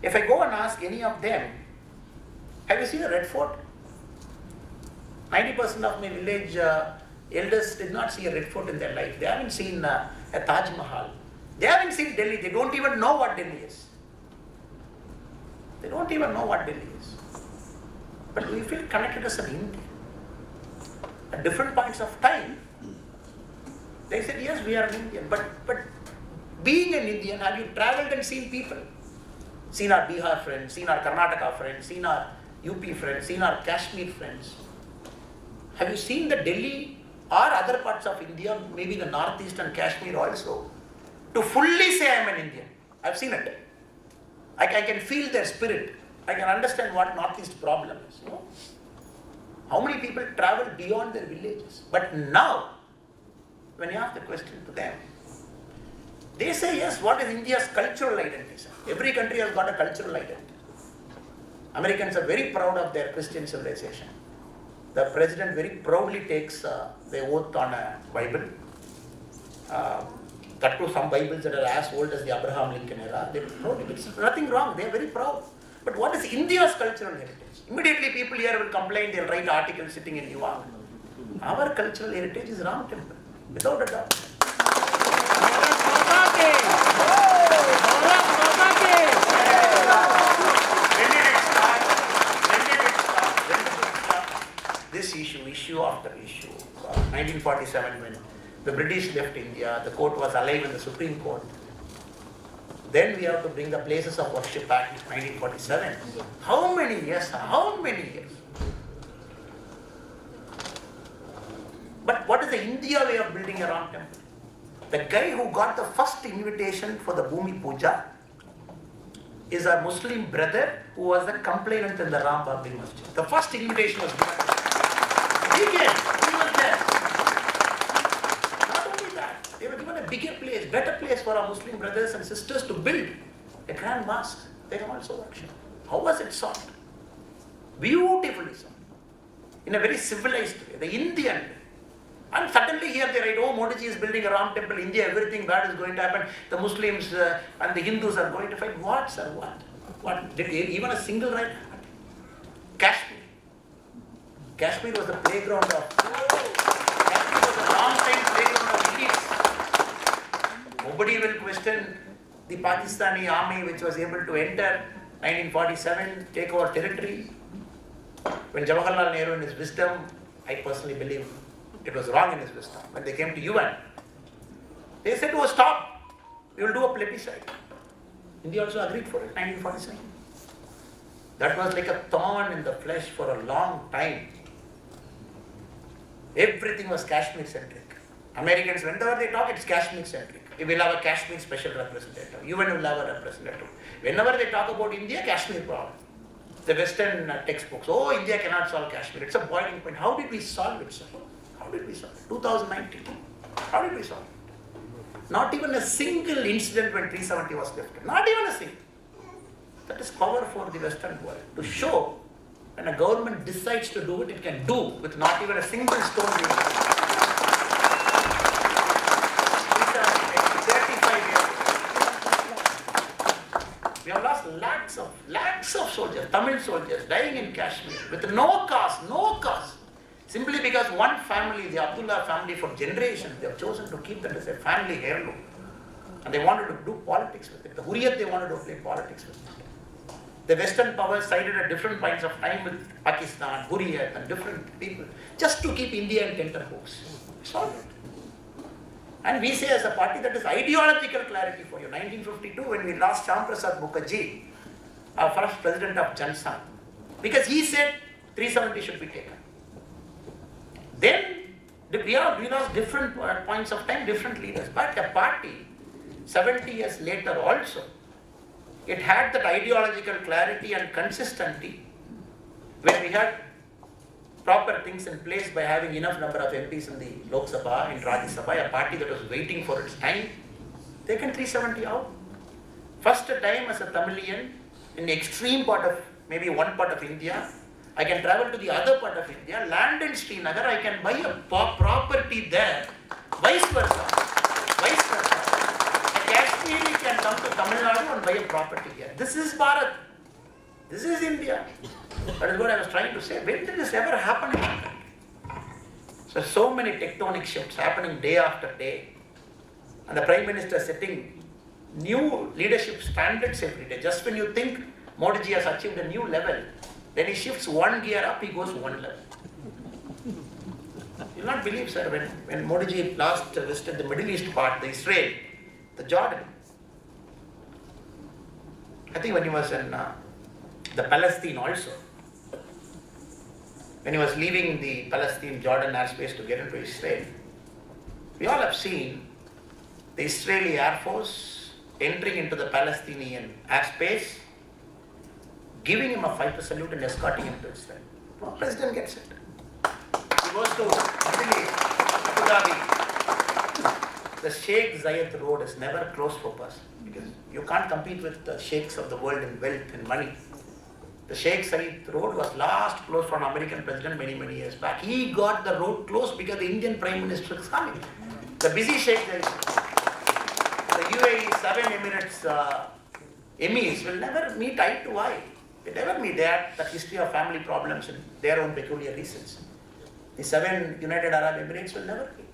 [SPEAKER 1] If I go and ask any of them, have you seen a Red Fort? 90% of my village elders did not see a Red Fort in their life. They haven't seen a Taj Mahal. They haven't seen Delhi. They don't even know what Delhi is. They don't even know what Delhi is. But we feel connected as an Indian. At different points of time, they said, yes, we are an Indian. But being an Indian, have you traveled and seen people? Seen our Bihar friends, seen our Karnataka friends, seen our UP friends, seen our Kashmir friends. Have you seen the Delhi or other parts of India, maybe the Northeast and Kashmir also, to fully say I am an Indian? I've seen it. I can feel their spirit. I can understand what Northeast problem is. You know? How many people travel beyond their villages? But now, when you ask the question to them, they say, yes, what is India's cultural identity? Every country has got a cultural identity. Americans are very proud of their Christian civilization. The president very proudly takes the oath on a Bible. That too, some Bibles that are as old as the Abraham Lincoln era. They're proud. It's nothing wrong. They're very proud. But what is India's cultural heritage? Immediately people here will complain. They'll write articles sitting in New York. Our cultural heritage is Ram Temple, without a doubt. This issue after issue. 1947, when the British left India, the court was alive in the Supreme Court. Then we have to bring the Places of Worship Act, 1947. How many years? How many years? But what is the India way of building a Ram temple? The guy who got the first invitation for the Bhumi Puja is a Muslim brother who was the complainant in the Ram Babri Masjid. The first invitation was given. He came. He was there. Not only that, they were given a bigger place, better place for our Muslim brothers and sisters to build a grand mosque. They can also worship. How was it solved? Beautifully solved. In a very civilized way, the Indian way. And suddenly here they write, oh, Modi ji is building a Ram temple, India, everything bad is going to happen. The Muslims and the Hindus are going to fight. What, sir? What? Did even a single right happen? Kashmir. Kashmir was the playground of... Kashmir was a long time playground of elites. Nobody will question the Pakistani army which was able to enter 1947, take over territory. When Jawaharlal Nehru in his wisdom, I personally believe it was wrong in his wisdom. When they came to UN, they said, oh, stop. We will do a plebiscite. India also agreed for it, 1947. That was like a thorn in the flesh for a long time. Everything was Kashmir-centric. Americans, whenever they talk, it's Kashmir-centric. We will have a Kashmir special representative. UN will have a representative. Whenever they talk about India, Kashmir problem. The Western textbooks, oh, India cannot solve Kashmir. It's a boiling point. How did we solve it, sir? How did we solve it? 2019. How did we solve it? Not even a single incident when 370 was lifted. Not even a single. That is power for the Western world. To show when a government decides to do it, it can do with not even a single stone being lifted. 35 years. We have lost lakhs of soldiers, Tamil soldiers dying in Kashmir with no cause. Simply because one family, the Abdullah family, for generations, they have chosen to keep that as a family heirloom. And they wanted to do politics with it. The Hurriyat, they wanted to play politics with it. The Western powers sided at different points of time with Pakistan, Hurriyat, and different people, just to keep India in tenterhooks. Solve it. And we say as a party that is ideological clarity for you. 1952, when we lost Shyam Prasad Mukherjee, our first president of Jansan, because he said 370 should be taken. Then we lost different points of time, different leaders. But a party, 70 years later also, it had that ideological clarity and consistency when we had proper things in place by having enough number of MPs in the Lok Sabha, in Rajya Sabha, a party that was waiting for its time, taken 370 out. First time as a Tamilian in the extreme part of, maybe one part of India, I can travel to the other part of India, land in Srinagar, I can buy a property there, vice versa. A Kashmiri can come to Tamil Nadu and buy a property here. This is Bharat. This is India. That is what I was trying to say. When did this ever happen in our country? So many tectonic shifts happening day after day. And the Prime Minister setting new leadership standards every day. Just when you think Modi ji has achieved a new level. Then he shifts one gear up, he goes one level. You'll not believe, sir, when Modi ji last visited the Middle East part, the Israel, the Jordan. I think when he was in the Palestine also, when he was leaving the Palestine Jordan airspace to get into Israel, we all have seen the Israeli Air Force entering into the Palestinian airspace, giving him a fighter salute and escorting him to Israel. No president gets it. He goes to Middle East, Abu Dhabi. The Sheikh Zayed Road is never closed for person because you can't compete with the sheikhs of the world in wealth and money. The Sheikh Zayed Road was last closed for an American president many years back. He got the road closed because the Indian Prime Minister is coming. The busy Sheikh Zayed, the UAE, 7 Emirates, Emirs will never meet eye to eye. They never meet. They have that history of family problems and their own peculiar reasons. The 7 United Arab Emirates will never meet.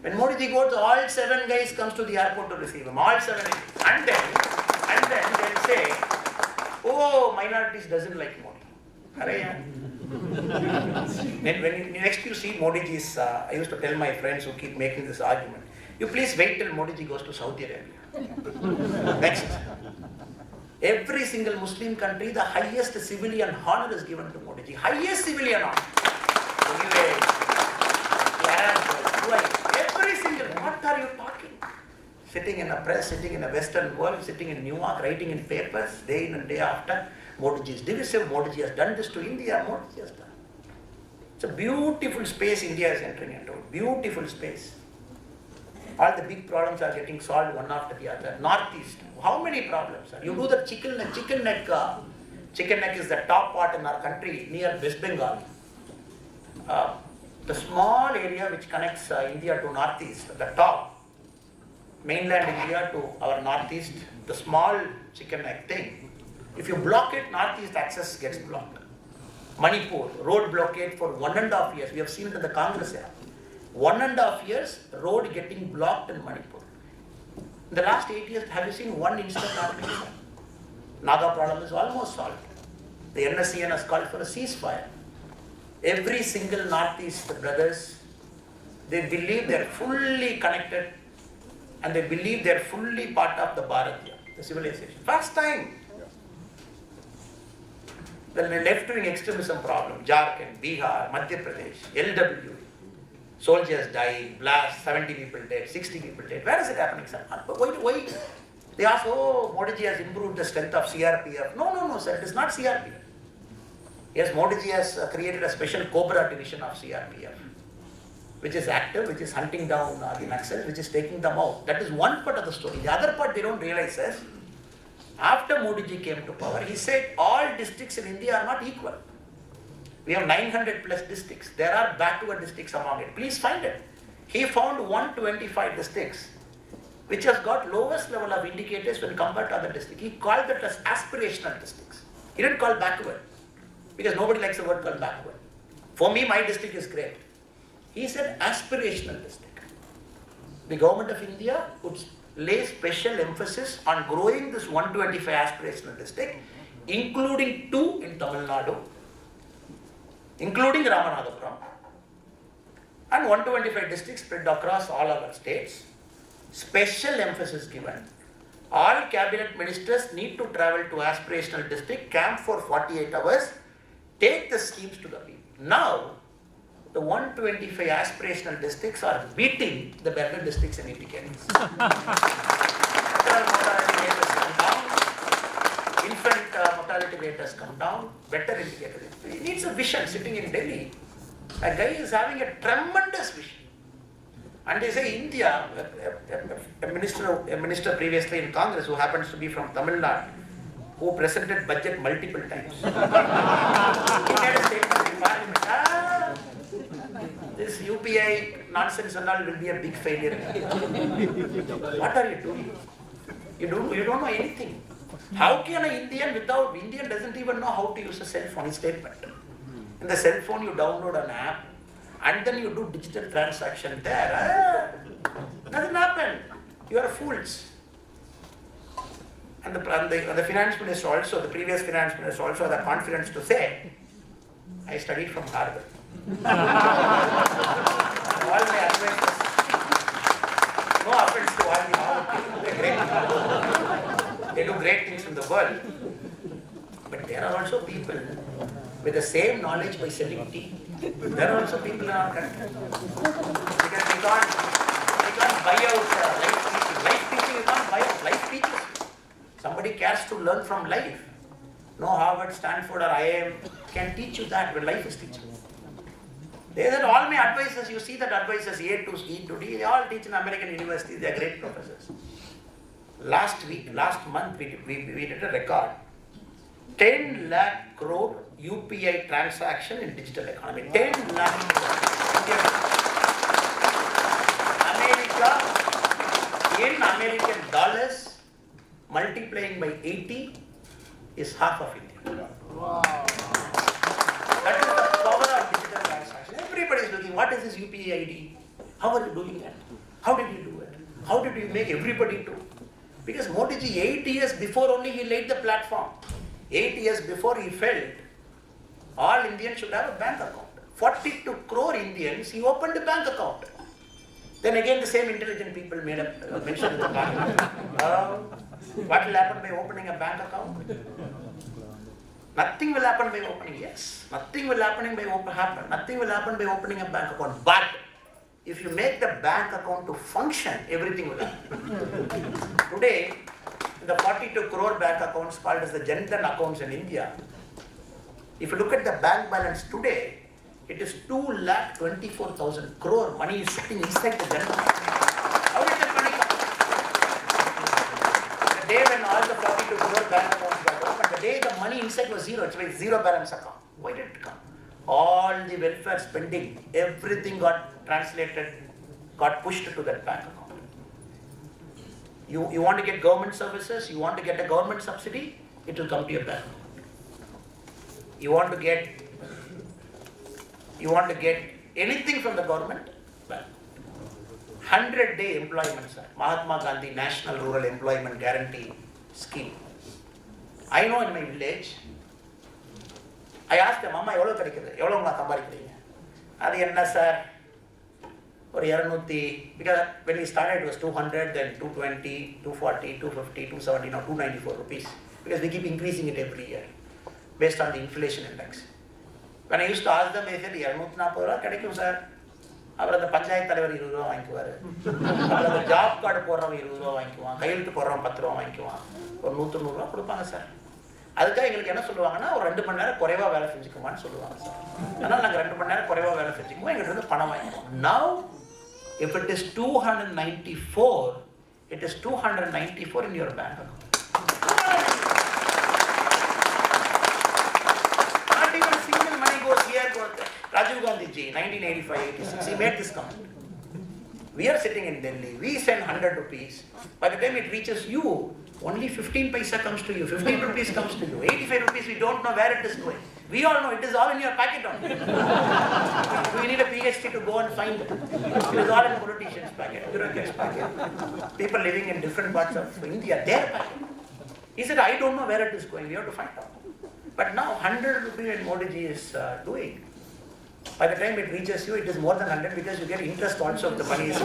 [SPEAKER 1] When Modi ji goes, all 7 guys comes to the airport to receive him. All 7 and then they'll say, oh, minorities doesn't like Modi. When next you see Modi ji's, I used to tell my friends who keep making this argument, you please wait till Modi ji goes to Saudi Arabia. Next. Every single Muslim country, the highest civilian honor is given to Modi ji. Highest civilian honor. Every single, what are you talking? Sitting in a press, sitting in a Western world, sitting in New York, writing in papers, day in and day after. Modi ji is divisive, Modi ji has done this to India, Modi ji has done. It's a beautiful space India is entering into, beautiful space. All the big problems are getting solved one after the other. Northeast, how many problems? You do the chicken neck is the top part in our country near West Bengal. The small area which connects India to Northeast, the top, mainland India to our Northeast, the small chicken neck thing. If you block it, Northeast access gets blocked. Manipur, road blockade for 1.5 years. We have seen it in the Congress here. 1.5 years, road getting blocked in Manipur. In the last 8 years, have you seen one instant arbitration? Naga problem is almost solved. The NSCN has called for a ceasefire. Every single Northeast brothers, they believe they're fully connected and they believe they're fully part of the Bharatya, the civilization. First time. The left-wing extremism problem, Jharkhand, Bihar, Madhya Pradesh, LW, soldiers died, blast, 70 people dead, 60 people dead. Where is it happening, sir? Why? They ask, oh, Modi ji has improved the strength of CRPF. No, sir, it is not CRPF. Yes, Modi ji has created a special Cobra division of CRPF, which is active, which is hunting down the Naxals, which is taking them out. That is one part of the story. The other part they don't realize is, after Modi ji came to power, he said all districts in India are not equal. We have 900 plus districts. There are backward districts among it. Please find it. He found 125 districts, which has got lowest level of indicators when compared to other districts. He called that as aspirational districts. He didn't call backward, because nobody likes the word called backward. For me, my district is great. He said aspirational district. The government of India would lay special emphasis on growing this 125 aspirational district, including 2 in Tamil Nadu, including Ramanathapuram, and 125 districts spread across all our states. Special emphasis given. All cabinet ministers need to travel to aspirational district, camp for 48 hours, take the schemes to the people. Now, the 125 aspirational districts are beating the better districts in indicators. Infant mortality rate has come down, better indicators. He needs a vision sitting in Delhi. A guy is having a tremendous vision. And they say India, a minister previously in Congress who happens to be from Tamil Nadu, who presented budget multiple times. He made a statement in Parliament, this UPI nonsense and all will be a big failure. What are you doing? You don't know anything. How can an Indian doesn't even know how to use a cell phone? Statement. In the cell phone you download an app and then you do digital transaction there. Doesn't happen. You are fools. And the finance minister also, the previous finance minister also had the confidence to say, I studied from Harvard. All my advisors, no offense to all the Harvard people, they're great people. They do great things in the world. But there are also people with the same knowledge by selling tea. There are also people in our country. Because we can't buy out life teaching. Life teaching you can't buy out. Life teaches. Somebody cares to learn from life. No Harvard, Stanford or IIM can teach you that when life is teaching. They are all my advisors. You see that advisors A to E to D, they all teach in American universities. They are great professors. Last month, we did a record. 10 lakh crore UPI transaction in digital economy. 10 lakh crore. In American dollars, multiplying by 80 is half of India. Wow. That is the power of digital transaction. Everybody is looking, what is this UPI ID? How are you doing it? How did you do it? How did you make everybody do? Because Modi ji, 8 years before only he laid the platform. 8 years before he felt all Indians should have a bank account. 42 crore Indians, he opened a bank account. Then again the same intelligent people made a mention in the parliament. What will happen by opening a bank account? Nothing will happen by opening, yes. Nothing will happen by opening a bank account. But if you make the bank account to function, everything will happen. Today, the 42 crore bank accounts called as the Jan Dhan accounts in India, if you look at the bank balance today, it is 2,24,000 crore. Money is sitting inside the Jan Dhan. How did that money come? The day when all the 42 crore bank accounts got opened, the day the money inside was zero, it's like zero balance account. Why did it come? All the welfare spending, everything got translated, got pushed to that bank account. You want to get government services, you want to get a government subsidy, it will come to your bank account. You want to get anything from the government, bank. 100-day employment, sir. Mahatma Gandhi National Rural Employment Guarantee Scheme. I know in my village, I asked them, Mama, எவ்வளவு கிடைக்குது? எவ்வளவு சம்பாதிக்கிறீங்க? அது என்ன sir? ஒரு 200, because when we started it was 200, then 220, 240, 250, 270, now 294 rupees. Because we keep increasing it every year based on the inflation index. When I used to ask them, they said, 240 ரூபாய் கிடைக்கும் sir. அப்புறம் அந்த பஞ்சாயத்து தலைவர் 20 ரூபாய் வாங்கிக்குவாரு. அப்புறம் அந்த job card போடுறவங்க 20 ரூபாய் வாங்கிக்குவான். கையெழுத்து போடுறவங்க 10 ரூபாய் வாங்கிக்குவான். ஒரு 190 ரூபாய் கொடுப்பாங்க சார். அதுக்காக எங்களுக்கு என்ன சொல்லுவாங்கன்னா ஒரு 2 மணி நேரம் குறைவா வேலை செஞ்சுக்குமான்னு சொல்லுவாங்க சார். அதனால நாங்கள் 2 மணி நேரம் குறைவா வேலை செஞ்சுக்குவோம், எங்கள்கிட்ட இருந்து பணம் வாங்கிக்குவோம். Now, if it is 294, it is 294 in your bank account. Not even single money goes here, goes there. Rajiv Gandhi ji, 1985-86, he made this comment. We are sitting in Delhi, we send 100 rupees. By the time it reaches you, only 15 paisa comes to you, 15 rupees comes to you, 85 rupees, we don't know where it is going. We all know it is all in your packet only. We need a PhD to go and find it. It is all in politicians' packet, bureaucrats' packet. People living in different parts of India, their packet. He said, I don't know where it is going, we have to find out. But now 100 rupees in Modi ji is doing. By the time it reaches you, it is more than 100 because you get interest also if the money is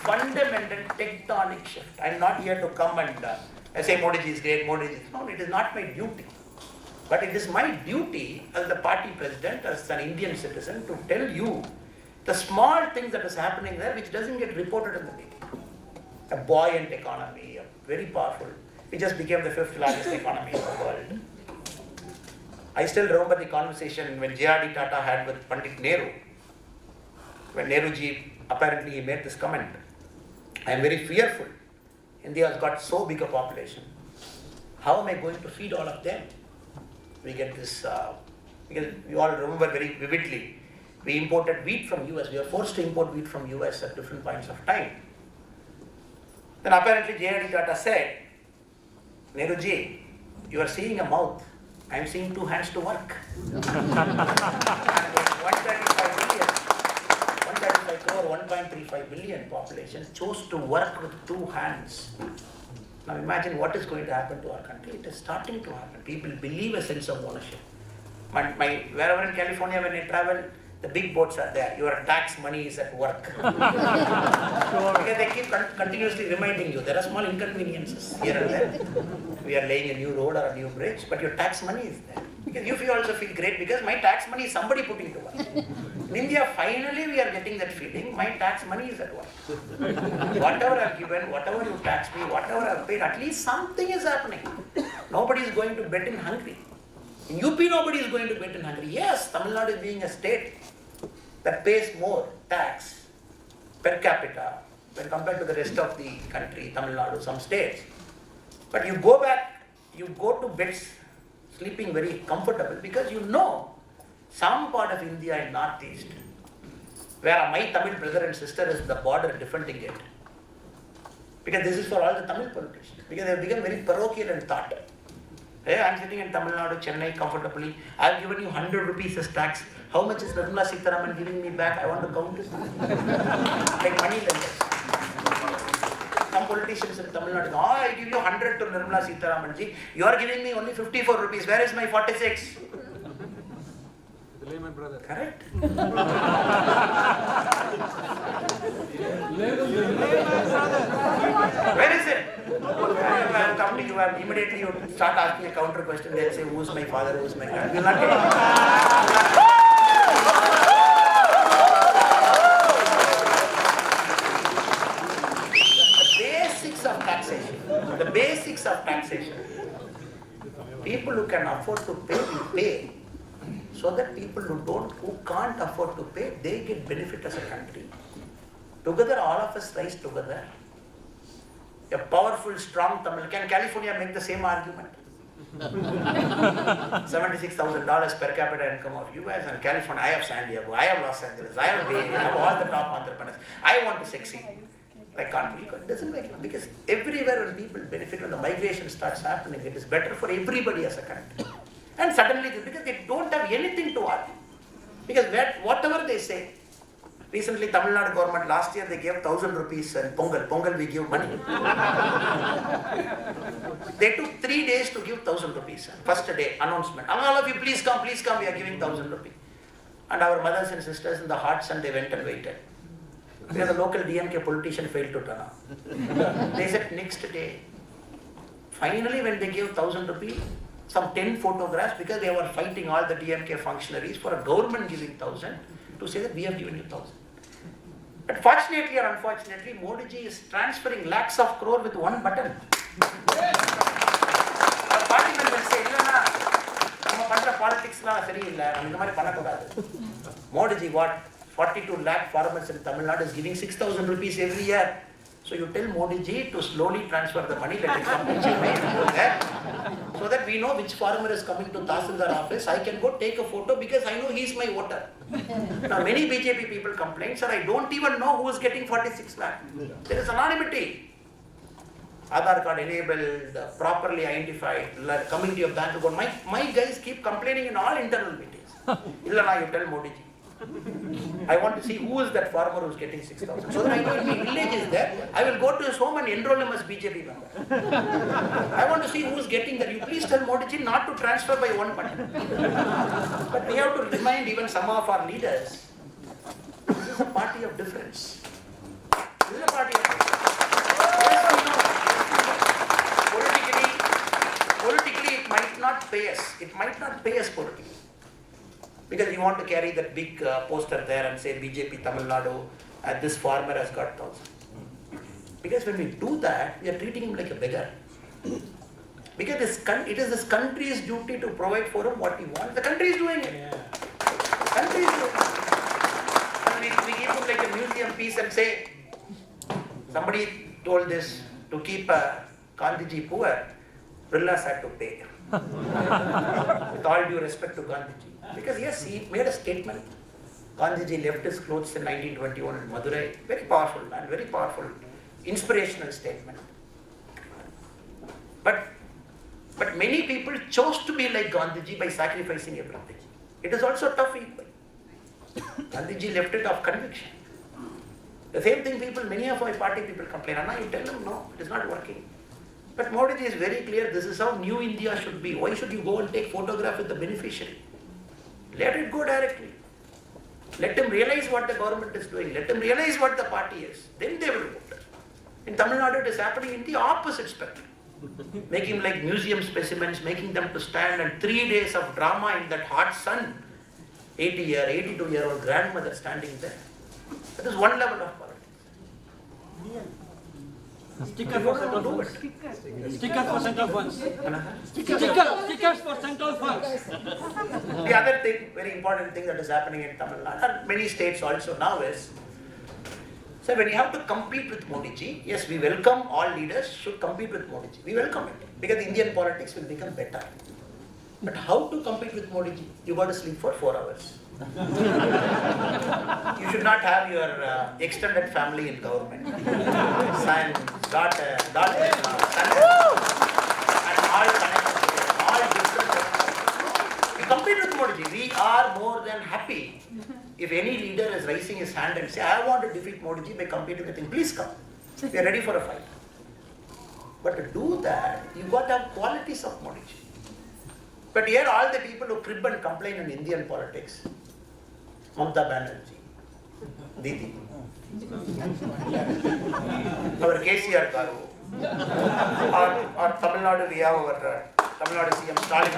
[SPEAKER 1] fundamental tectonic shift. I am not here to come and say Modi ji is great, Modi ji is... No, it is not my duty. But it is my duty as the party president, as an Indian citizen, to tell you the small things that is happening there which doesn't get reported in the media. A buoyant economy, very powerful. We just became the 5th largest economy in the world. I still remember the conversation when J.R.D. Tata had with Pandit Nehru. When Nehru ji, apparently he made this comment. I am very fearful. India has got so big a population. How am I going to feed all of them? We get this, because we all remember very vividly, we imported wheat from US. We were forced to import wheat from US at different points of time. Then apparently J.R.D. Tata said, Nehru ji, you are seeing a mouth. I am seeing 2 hands to work. 135 crore, 1.35 billion population chose to work with two hands. Now imagine what is going to happen to our country. It is starting to happen. People believe a sense of ownership. Wherever in California when I travel, the big boards are there. Your tax money is at work. Because they keep continuously reminding you. There are small inconveniences here and there. We are laying a new road or a new bridge, but your tax money is there. Because you also feel great because my tax money is somebody putting to work. In India, finally we are getting that feeling, my tax money is at work. Whatever I've given, whatever you tax me, whatever I've paid, at least something is happening. Nobody is going to bed in hungry. In UP, nobody is going to bed in hungry. Yes, Tamil Nadu is being a state that pays more tax per capita when compared to the rest of the country, Tamil Nadu, some states. But you go back, you go to beds sleeping very comfortable because you know some part of India in northeast where my Tamil brother and sister is the border defending it. Because this is for all the Tamil politicians. Because they have become very parochial and thought. Hey, I am sitting in Tamil Nadu, Chennai comfortably. I have given you 100 rupees as tax. How much is Nirmala Sitharaman giving me back? I want to count it. Like money lenders. Some politicians in Tamil Nadu, I give you 100 to Nirmala Sitharaman ji. You are giving me only 54 rupees. Where is my 46?
[SPEAKER 2] My brother.
[SPEAKER 1] Correct? Where is it? I will come to you and immediately you start asking a counter question. They'll say, who is my father, who is my dad? You will not get it. The basics of taxation. People who can afford to pay will pay. So that people who can't afford to pay, they get benefit as a country. Together, all of us rise together. A powerful, strong Tamil. Can California make the same argument? $76,000 per capita income of US and California. I have San Diego, I have Los Angeles, I have Bay Area, I have all the top entrepreneurs. I want to succeed. I can't. It doesn't make it. Because everywhere when people benefit, when the migration starts happening, it is better for everybody as a country. And suddenly, because they don't have anything to argue. Because whatever they say, recently Tamil Nadu government, last year they gave 1,000 rupees and Pongal we give money. They took 3 days to give 1,000 rupees. First day, announcement. All of you please come, we are giving 1,000 rupees. And our mothers and sisters in the hot sun, they went and waited. Because the local DMK politician failed to turn up. They said next day, finally when they gave 1,000 rupees, some 10 photographs, because they were fighting all the DMK functionaries for a government giving 1,000 to say that we have given you 1,000. But fortunately or unfortunately, Modi ji is transferring lakhs of crore with one button. The parliament will say, politics Modi ji what? 42 lakh farmers in Tamil Nadu is giving 6,000 rupees every year. So you tell Modi ji to slowly transfer the money, let it come to Chennai and go there. So that we know which farmer is coming to Tahsildar office. I can go take a photo because I know he is my voter. Now many BJP people complain, sir, I don't even know who is getting 46 lakh. There is anonymity. Aadhaar card enabled, properly identified, coming to your bank account. My guys keep complaining in all internal meetings. Illana, you tell Modi ji. I want to see who is that farmer who is getting 6,000. So that I know if my village is there, I will go to his home and enroll him as BJP member. I want to see who is getting that. You please tell Modi ji not to transfer by one button. But we have to remind even some of our leaders, this is a party of difference. This is a party of difference. Yes, we know. Politically it might not pay us. It might not pay us politically. Because you want to carry that big poster there and say BJP Tamil Nadu and this farmer has got 1,000. Because when we do that, we are treating him like a beggar. Because it is this country's duty to provide for him what he wants. The country is doing it. The country is doing it. And we give him like a museum piece and say, somebody told this, to keep Gandhiji poor, Birlas had to pay. With all due respect to Gandhiji. Because yes, he made a statement. Gandhiji left his clothes in 1921 in Madurai. Very powerful man, very powerful, inspirational statement. But many people chose to be like Gandhiji by sacrificing everything. It is also tough equal. Gandhiji left it of conviction. The same thing many of my party people complain, Anna, you tell them, no, it is not working. But Modi ji is very clear, this is how new India should be. Why should you go and take photograph with the beneficiary? Let it go directly. Let them realize what the government is doing. Let them realize what the party is. Then they will vote. In Tamil Nadu, it is happening in the opposite spectrum. Making like museum specimens, making them to stand, and 3 days of drama in that hot sun. 82-year-old grandmother standing there. That is one level of politics.
[SPEAKER 2] Sticker for central funds. Sticker for central funds. Stickers for central funds.
[SPEAKER 1] The other thing, very important thing that is happening in Tamil Nadu, and many states also now is, so when you have to compete with Modi ji, yes, we welcome all leaders should compete with Modi ji. We welcome it because Indian politics will become better. But how to compete with Modi ji? You got to sleep for 4 hours. You should not have your extended family in government. Son, daughter, son, and all connected together, all different. We compete with Modi ji. We are more than happy if any leader is raising his hand and say, I want to defeat Modi ji by competing with him. Please come. We are ready for a fight. But to do that, you got to have qualities of Modi ji. But here all the people who crib and complain in Indian politics, Mamata Banerjee, Didi, our KCR Garu, or Tamil Nadu, we have our Tamil Nadu CM Stalin.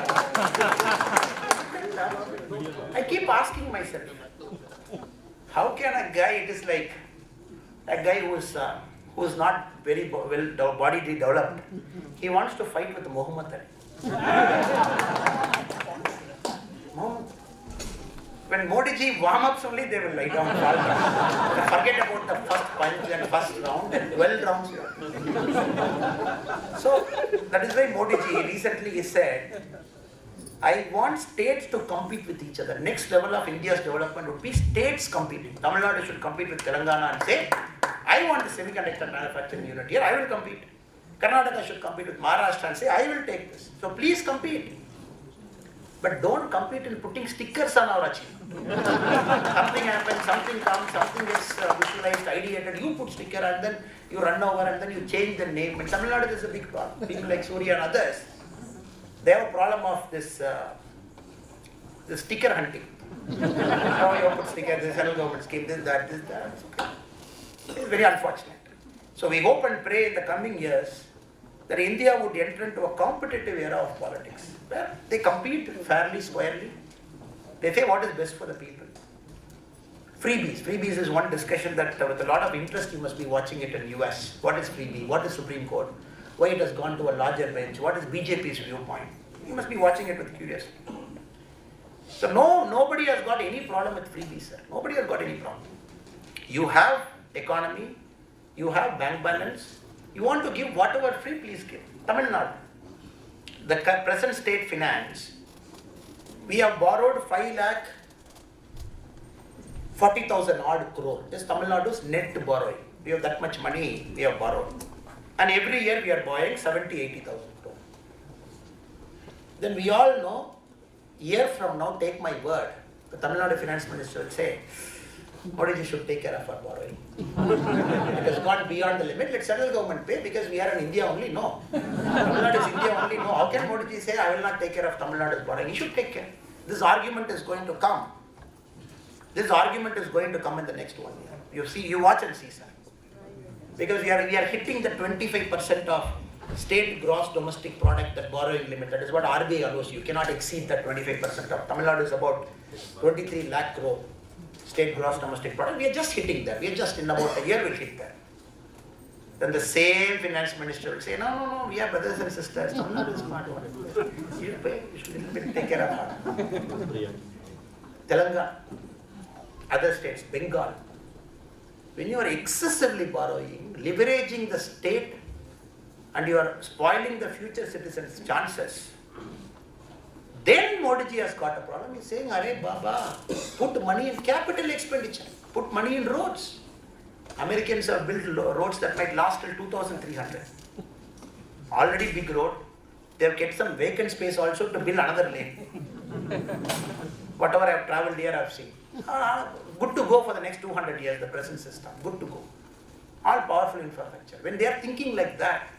[SPEAKER 1] I keep asking myself, how can a guy, it is like a guy who is not very well body developed, he wants to fight with Muhammad Ali. When Modi ji warm-ups only, they will lie down and fall down. Forget about the first punch and first round and 12 rounds. So, that is why Modi ji recently said, I want states to compete with each other. Next level of India's development would be states competing. Tamil Nadu should compete with Telangana and say, I want a semiconductor manufacturing unit here, I will compete. Karnataka should compete with Maharashtra and say, I will take this. So please compete. But don't compete in putting stickers on our achievement. Something happens, something comes, something gets visualized, ideated, you put sticker and then you run over and then you change the name. In Tamil Nadu, there is a big problem. People like Surya and others, they have a problem of this sticker hunting. Now you put stickers, this central government scheme, this, that. It's okay. It's very unfortunate. So we hope and pray in the coming years that India would enter into a competitive era of politics, where they compete fairly, squarely. They say what is best for the people. Freebies. Freebies is one discussion that with a lot of interest you must be watching it in US. What is freebie? What is Supreme Court? Why it has gone to a larger bench? What is BJP's viewpoint? You must be watching it with curiosity. So nobody has got any problem with freebies, sir. Nobody has got any problem. You have economy, you have bank balance, you want to give whatever free, please give. Tamil Nadu, the present state finance, we have borrowed 5,40,000 odd crore. This is Tamil Nadu's net borrowing. We have that much money we have borrowed. And every year we are borrowing 70,000-80,000 crore. Then we all know, year from now, take my word, the Tamil Nadu finance minister will say, Modi ji should take care of our borrowing. It has gone beyond the limit. Let central government pay because we are in India only. No. Tamil Nadu is India only. No. How can Modi ji say I will not take care of Tamil Nadu's borrowing? He should take care. This argument is going to come. This argument is going to come in the next 1 year. You watch and see, sir. Because we are hitting the 25% of state gross domestic product, that borrowing limit. That is what RBI allows you. You cannot exceed that 25% of. Tamil Nadu is about 23 lakh crore. State gross domestic product, we are just hitting that. We are just in about a year we'll hit that. Then the same finance minister will say, no, we are brothers and sisters. Tamil Nadu is smart. You pay, you should take care of that. Telangana, other states, Bengal. When you are excessively borrowing, leveraging the state, and you are spoiling the future citizens' chances, then Modi ji has got a problem. He's saying, Arey Baba, put money in capital expenditure, put money in roads. Americans have built roads that might last till 2,300. Already big road. They have kept some vacant space also to build another lane. Whatever I have travelled here, I have seen. good to go for the next 200 years, the present system, good to go. All powerful infrastructure. When they are thinking like that,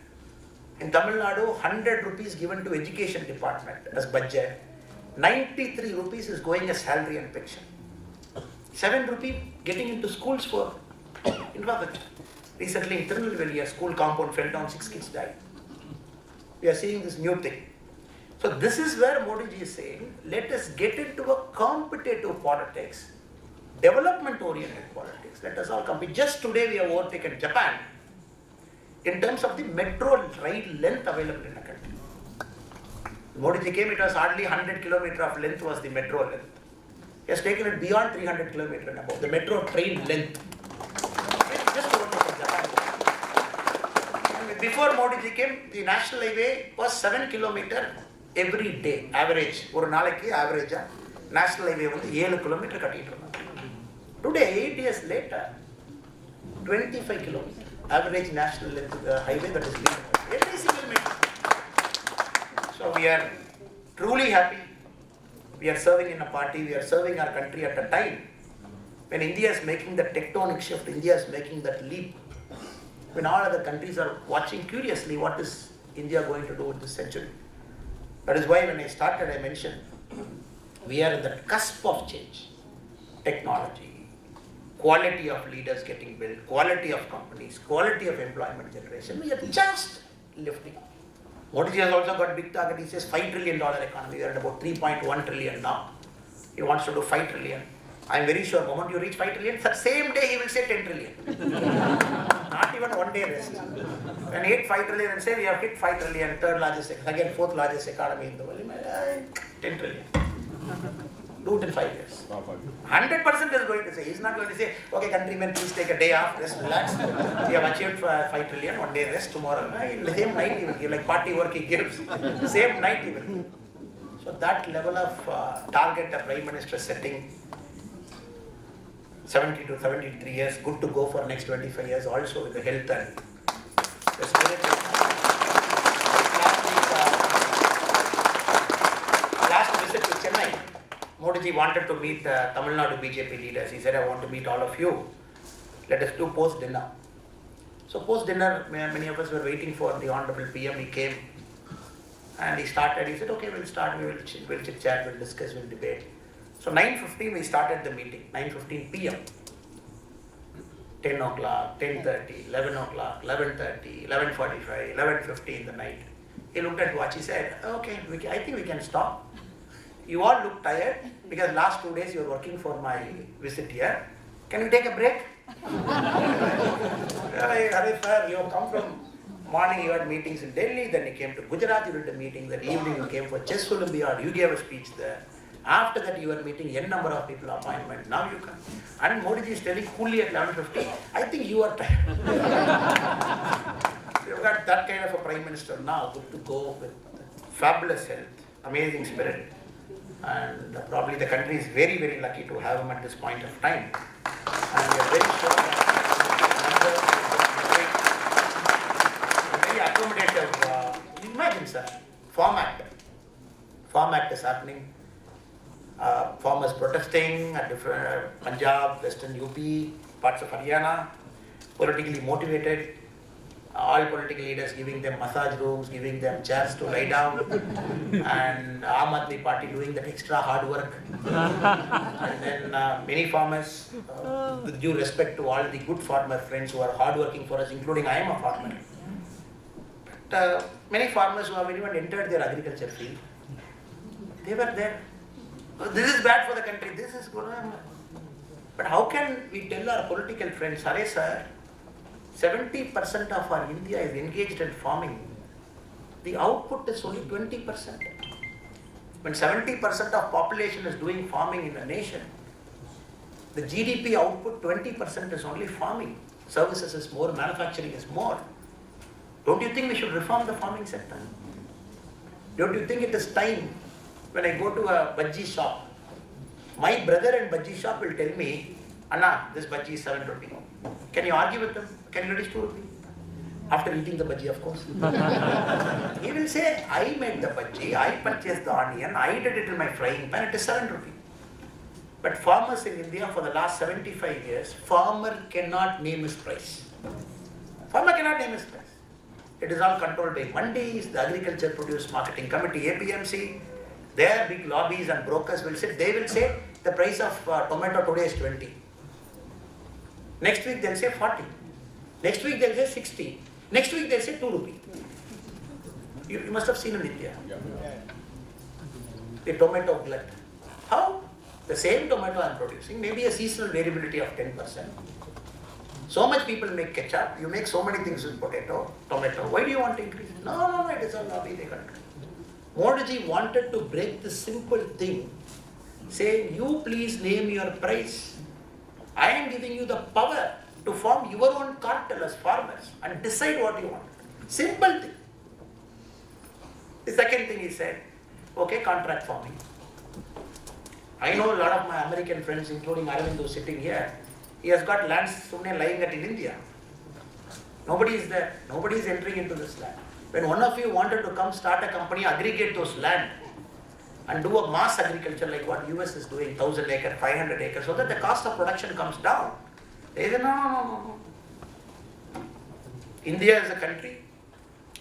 [SPEAKER 1] in Tamil Nadu, 100 rupees given to education department as budget, 93 rupees is going as salary and pension. 7 rupees getting into schools for infrastructure. Recently in Tirunelveli, a school compound fell down, 6 kids died. We are seeing this new thing. So this is where Modi ji is saying, let us get into a competitive politics, development-oriented politics. Let us all compete. Just today we have overtaken Japan in terms of the metro ride length available in the country. Modi ji came, it was hardly 100 kilometers of length was the metro length. He has taken it beyond 300 kilometers and above, the metro train length. Just overtaken Japan. And before Modi ji came, the national highway was 7 kilometers every day, average. One nalaki average, national highway was 7 kilometers kattitu. Today, 8 years later, 25 kilometers. Average national length of the highway that is being every single meter. So we are truly happy. We are serving in a party, we are serving our country at a time when India is making the tectonic shift, India is making that leap. When all other countries are watching curiously what is India going to do in this century. That is why when I started, I mentioned we are at the cusp of change. Technology, quality of leaders getting built, quality of companies, quality of employment generation. We are just lifting. Modi ji has also got big target. He says $5 trillion economy. We are at about 3.1 trillion now. He wants to do 5 trillion. I am very sure the moment you reach 5 trillion, the same day he will say 10 trillion. Not even one day rest. When he hit 5 trillion and say we have hit 5 trillion, third largest, again fourth largest economy in the world, 10 trillion. Do it in 5 years. 100% is going to say. He is not going to say, okay, countrymen, please take a day off, rest, relax. We have achieved 5 trillion, one day rest, tomorrow. The same night he will give, like party work he gives. Same night he will give. So that level of target the Prime Minister is setting, 70 to 73 years, good to go for next 25 years also with the health and the spirit. Last visit to Chennai, Modi ji wanted to meet Tamil Nadu BJP leaders. He said, I want to meet all of you. Let us do post-dinner. So post-dinner, many of us were waiting for the Honorable PM. He came and he started. He said, okay, we'll start. We'll chit-chat, we'll discuss, we'll debate. So 9:15 we started the meeting, 9:15 PM. 10 o'clock, 10:30, 11 o'clock, 11:30, 11:45, 11:50 in the night. He looked at watch, he said, okay, I think we can stop. You all look tired because last 2 days you were working for my visit here. Can we take a break? Hare sir, you have come from morning, you had meetings in Delhi, then you came to Gujarat, you did a meeting, then evening you came for chess Olympiad, you gave a speech there. After that you were meeting n number of people appointment, now you come. And Modi ji is telling coolly at 11:50, I think you are tired. You've got that kind of a Prime Minister now, good to go with fabulous health, amazing spirit. And probably the country is very, very lucky to have him at this point of time. And we are very sure that very accommodative, imagine sir, format is happening. Farmers protesting at different Punjab, Western UP, parts of Haryana, politically motivated, all political leaders giving them massage rooms, giving them chairs to lie down, and Aam Aadmi Party doing that extra hard work. And then many farmers, with due respect to all the good farmer friends who are hard working for us, including I am a farmer. But many farmers who have even entered their agriculture field, they were there. This is bad for the country, this is good. But how can we tell our political friends, Hare sir, 70% of our India is engaged in farming. The output is only 20%. When 70% of population is doing farming in the nation, the GDP output 20% is only farming. Services is more, manufacturing is more. Don't you think we should reform the farming sector? Don't you think it is time? When I go to a bhaji shop, my brother in bhaji shop will tell me, Anna, this bhaji is 7 rupee. Can you argue with him? Can you reduce 2 rupee? After eating the bhaji, of course. He will say, I made the bhaji, I purchased the onion, I did it in my frying pan, it is 7 rupee. But farmers in India for the last 75 years, farmer cannot name his price. Farmer cannot name his price. It is all controlled by mandis, the Agriculture Produce Marketing Committee, APMC. Their big lobbies and brokers will sit. They will say the price of tomato today is 20. Next week they'll say 40. Next week they'll say 60. Next week they'll say 2 rupees. You must have seen in India. The tomato glut. How? The same tomato I am producing, maybe a seasonal variability of 10%. So much people make ketchup, you make so many things with tomato. Why do you want to increase it? No, it is a lobby, they can't. Modi wanted to break this simple thing, saying, you please name your price. I am giving you the power to form your own cartel as farmers and decide what you want. Simple thing. The second thing he said, okay, contract farming. I know a lot of my American friends, including Aravind, who's sitting here. He has got lands lying at in India. Nobody is there. Nobody is entering into this land. When one of you wanted to come start a company, aggregate those land and do a mass agriculture like what US is doing, 1,000 acre, 500 acres, so that the cost of production comes down. They say, no. India is a country,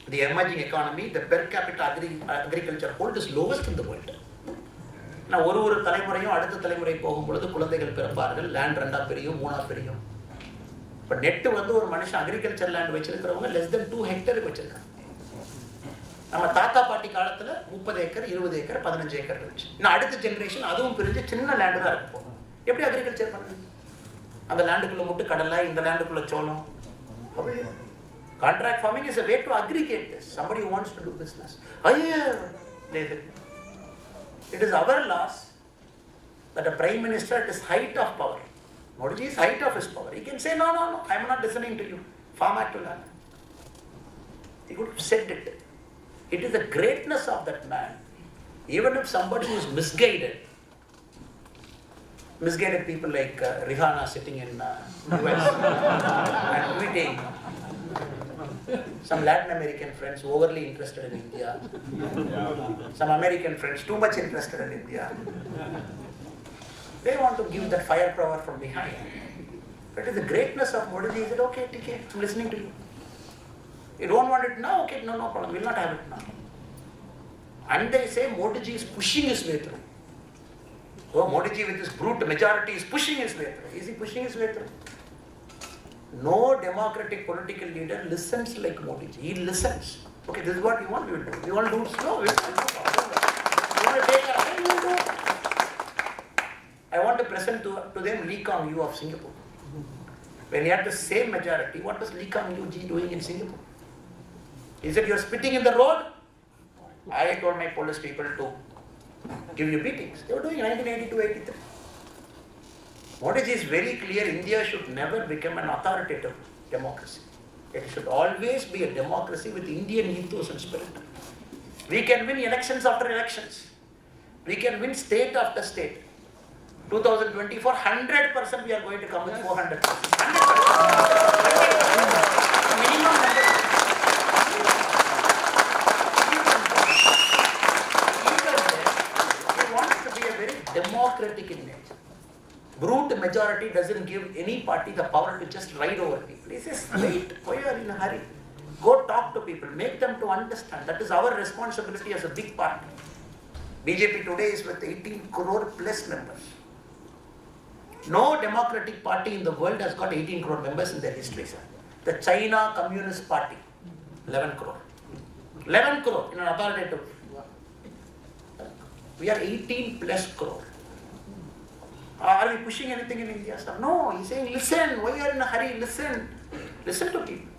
[SPEAKER 1] the emerging economy, the per capita agriculture hold is lowest in the world. Now, ஒரு தலைமுறையும் அடுத்த தலைமுறை போகும்பொழுது குழந்தைகள் பிறப்பார்கள், land ரெண்டா பிரியும், மூணா பிரியும். But நெட் ஒரு மனுஷன் அக்ரிகல்ச்சர் லேண்ட் வச்சிருக்கிறவங்க less than 2 ஹெக்டருக்கு வச்சிருக்காங்க. நம்ம தாத்தா பாட்டி காலத்துல 30 ஏக்கர், 20 ஏக்கர், 15 ஏக்கர் இருந்துச்சு. இன்னும் அடுத்த ஜெனரேஷன் அதுவும் பிரிஞ்சு சின்ன லேண்ட் தான் இருக்கும். எப்படி அக்ரிகல்ச்சர் பண்ணுது? அந்த லேண்டுக்குள்ள மட்டும் கடலை, இந்த லேண்டுக்குள்ள சோளம். Contract farming is a way to aggregate this. Somebody who wants to do business. It is our loss that a prime minister at his height of power, Modi is height of his power, he can say, no, I am not listening to you. Farm Act will happen. He could have said it. It is the greatness of that man. Even if somebody who is misguided people like Rihanna sitting in US and tweeting, some Latin American friends overly interested in India, some American friends too much interested in India. They want to give that firepower from behind. That is the greatness of Modi. He said, okay, TK, I'm listening to you. You don't want it now? Okay, no problem, we'll not have it now. And they say Modi ji is pushing his way through. Oh, Modi ji with his brute majority is pushing his way through. Is he pushing his way through? No democratic political leader listens like Modi ji. He listens. Okay, this is what you want, we will do. You want to do it slow, we will do it. You want to take our time, we will do it. I want to present to them Lee Kuan Yew of Singapore. When he had the same majority, what was Lee Kuan Yew ji doing in Singapore? He said, you're spitting in the road. I told my police people to give you beatings. They were doing 1982-83. Modi ji is very clear, India should never become an authoritative democracy. It should always be a democracy with Indian ethos and spirit. We can win elections after elections. We can win state after state. 2024, 100% we are going to come with 400%. 100%. Minimum 100%. He wants to be a very democratic in nature. Brute majority doesn't give any party the power to just ride over people. He says, wait, why are you in a hurry? Go talk to people, make them to understand. That is our responsibility as a big party. BJP today is with 18 crore plus members. No democratic party in the world has got 18 crore members in their history, sir. The China Communist Party, 11 crore. 11 crore in an authoritative. We are 18 plus crore. Are we pushing anything in India, sir? No, he's saying, listen, why are you in a hurry? Listen. Listen to people.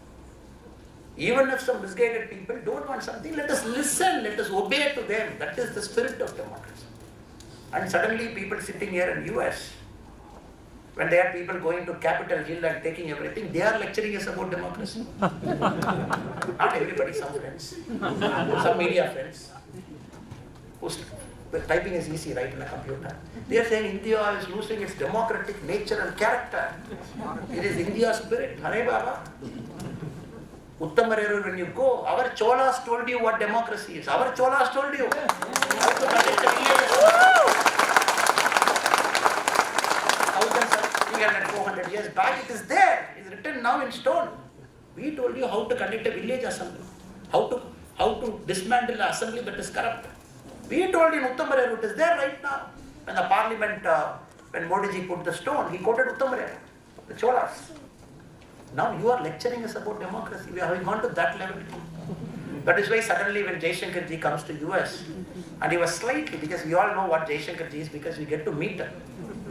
[SPEAKER 1] Even if some misguided people don't want something, let us listen, let us obey to them. That is the spirit of democracy. And suddenly people sitting here in US, when there are people going to Capitol Hill and taking everything, they are lecturing us about democracy. Not everybody, some friends, some media friends. The typing is easy, right, in a computer. They are saying India is losing its democratic nature and character. It is India's spirit. Hare Baba. Uttamareru, when you go, our Cholas told you what democracy is. Our Cholas told you. 300, 400 years back. It is there. It is written now in stone. We told you how to conduct a village assembly, how to dismantle the assembly that is corrupt. We told you in Uttamareru, it is there right now. When the parliament, when Modi ji put the stone, he quoted Uttamareru, the Cholas. Now you are lecturing us about democracy. We have gone to that level. That is why suddenly when Jaishankar ji comes to US, and he was slightly, because we all know what Jaishankar ji is because we get to meet him.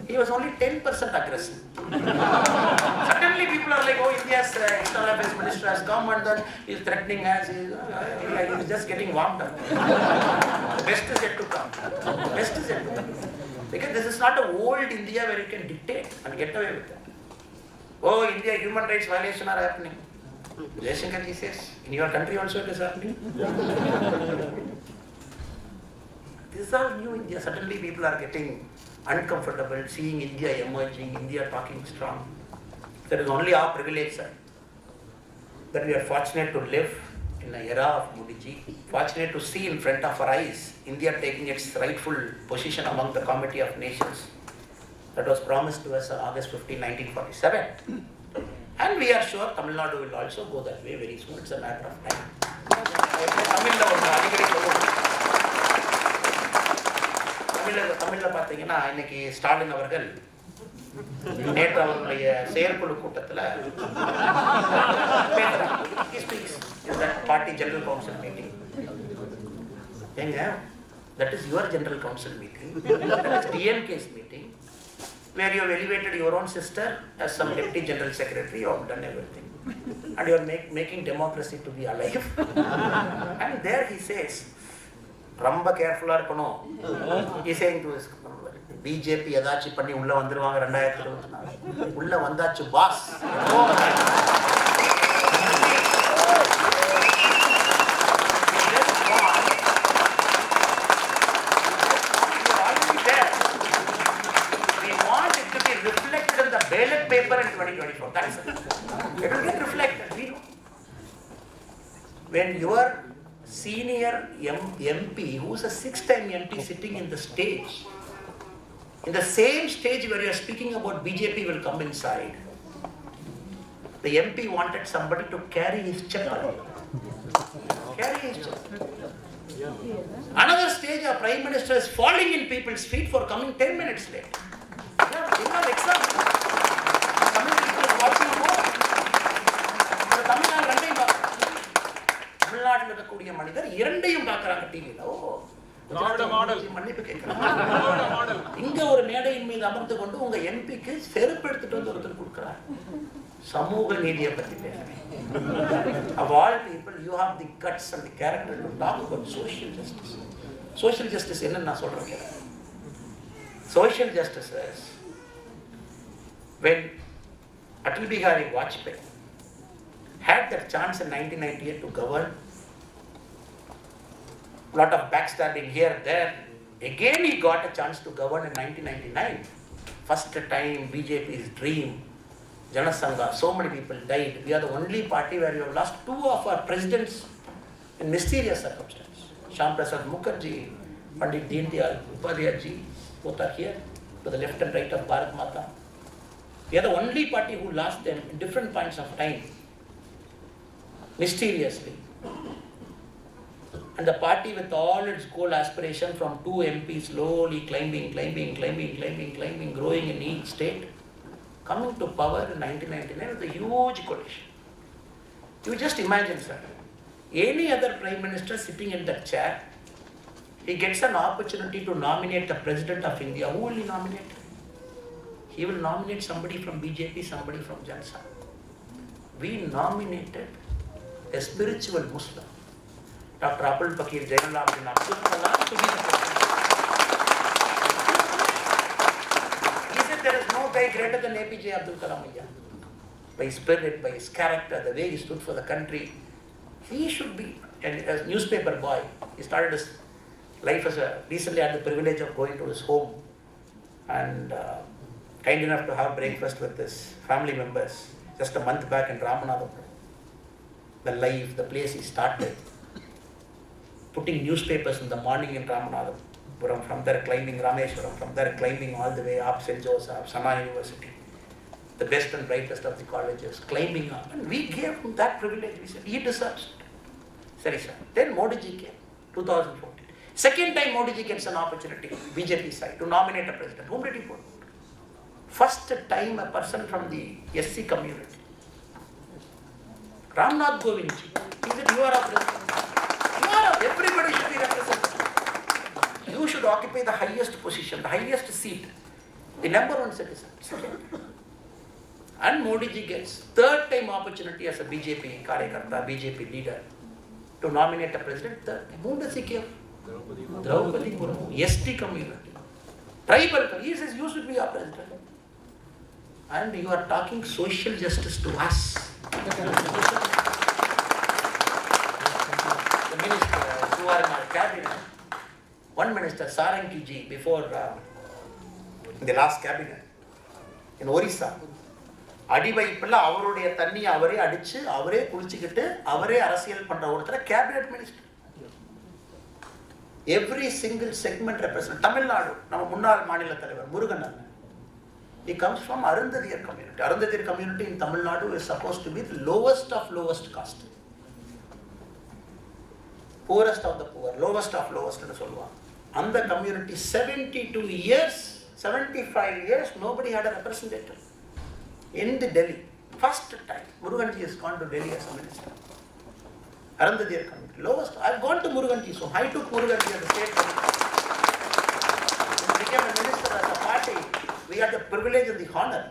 [SPEAKER 1] He was only 10% aggressive. Suddenly people are like, oh, India's external affairs minister has come and then he is threatening us. He is just getting warmed up. The best is yet to come. Best is yet to come. Because this is not an old India where you can dictate and get away with it. Oh, India, human rights violations are happening. Jaishankar ji says, in your country also it is happening. This is all new India. Suddenly people are getting uncomfortable, seeing India emerging, India talking strong. That is only our privilege, sir. That we are fortunate to live in an era of Modi ji, fortunate to see in front of our eyes India taking its rightful position among the Committee of Nations. That was promised to us on August 15, 1947. And we are sure Tamil Nadu will also go that way very soon. It's a matter of time. தமிழ்ல பார்த்தீங்கன்னா இன்னைக்கு ஸ்டாலின் அவர்கள் நேற்று அவருடைய செயற்குழு கூட்டத்தில் party general council meeting ஏங்க that is your general council meeting, that is DMK's meeting, where you have elevated your own sister as some deputy general secretary. You have done everything and you are making democracy to be alive. And there he says, ரொம்ப கேர்ஃபுல்லா இருக்கணும். He saying to his BJP ஏதாச்சும் பண்ணி உள்ள வந்துருவாங்க 2024 உள்ள வந்தாச்சு pass. Ballot paper in 2024. That is it. It will get reflected. We know. When your senior MP, who is a 6-time MP sitting in the stage, in the same stage where you are speaking about BJP will come inside, the MP wanted somebody to carry his chappal. Carry his chappal. Another stage, our Prime Minister is falling in people's feet for coming 10 minutes late. Yeah, you have examples. தமிழ்நாட்டில் இருக்கக்கூடிய மனிதர் இரண்டையும் பார்க்கறாங்க டிவியில. மன்னிப்பு கேட்கிறாங்க. இங்க ஒரு மேடையின் மீது அமர்ந்து கொண்டு உங்க எம்பிக்கு செருப்பு எடுத்துட்டு வந்து ஒருத்தர் கொடுக்கிறார். சமூக நீதியை பத்தி பேசுறேன். Of all people, you have the guts and the character to talk about social justice. Social justice என்னன்னு நான் சொல்றேன். Social justice is when Atal Bihari Vajpayee had that chance in 1998 to govern, lot of backstabbing here, there. Again he got a chance to govern in 1999. First time BJP's dream, Janasangha, so many people died. We are the only party where we have lost 2 of our presidents in mysterious circumstances. Shyam Prasad Mukherjee, Pandit Deen Dayal Upadhyay ji, both are here, to the left and right of Bharat Mata. We are the only party who lost them in different points of time, mysteriously. And the party with all its goal aspiration from 2 MPs slowly climbing, growing in each state, coming to power in 1999 with a huge coalition. You just imagine, sir, any other Prime Minister sitting in that chair, he gets an opportunity to nominate the President of India. Who will he nominate? He will nominate somebody from BJP, somebody from Jansa. We nominated a spiritual Muslim, Dr. Abdul Pakir Jainullah bin Abdul Kalam, to be the president. He said there is no guy greater than APJ Abdul Kalam. By his spirit, by his character, the way he stood for the country, he should be. And as a newspaper boy, he started his life as recently had the privilege of going to his home and kind enough to have breakfast with his family members just a month back in Ramanathapuram. The life, the place he started, putting newspapers in the morning in Ramanathapuram, from there climbing Rameshwaram, from there climbing all the way up St. Joseph, Sama University. the best and brightest of the colleges, climbing up. And we gave him that privilege. We said, he deserves it. Sorry, sir. Then Modi ji came, 2014. Second time Modi ji gets an opportunity, BJP side, to nominate a president. Whom did he put? First time a person from the SC community. Ramnath Govind ji. He said, you are a president. Everybody should be represented. You should occupy the highest position, the highest seat. The number one citizen. And Modi ji gets third time opportunity as a BJP Karyakarta, BJP leader to nominate a president. Whom does he give? Draupadi Murmu, ST community. Tribal, he says you should be our president. And you are talking social justice to us. The ministers who are in our cabinet, one minister, Sarangi ji, before the last cabinet, in Orissa, அடிவைப்புல அவருடைய தண்ணியை அவரே அடிச்சு அவரே குளிச்சுக்கிட்டு அவரே அரசியல் பண்ற ஒருத்தர் cabinet minister. Every single segment represent. Tamil Nadu நம்ம முன்னாள் மாநில தலைவர் முருகன் அண்ணன். He comes from Arundhadiyar community. Arundhadiyar community in Tamil Nadu is supposed to be the lowest of lowest caste. Poorest of the poor, lowest of lowest ன்னு சொல்லுவாங்க. அந்த community 72 years, 75 years, nobody had a representative. In the Delhi, first time, Muruganji has gone to Delhi as a minister. Arundhadiyar community, lowest. I've gone to Muruganji's home. I took Muruganji as a state committee. When he became a minister as a party, we had the privilege and the honor.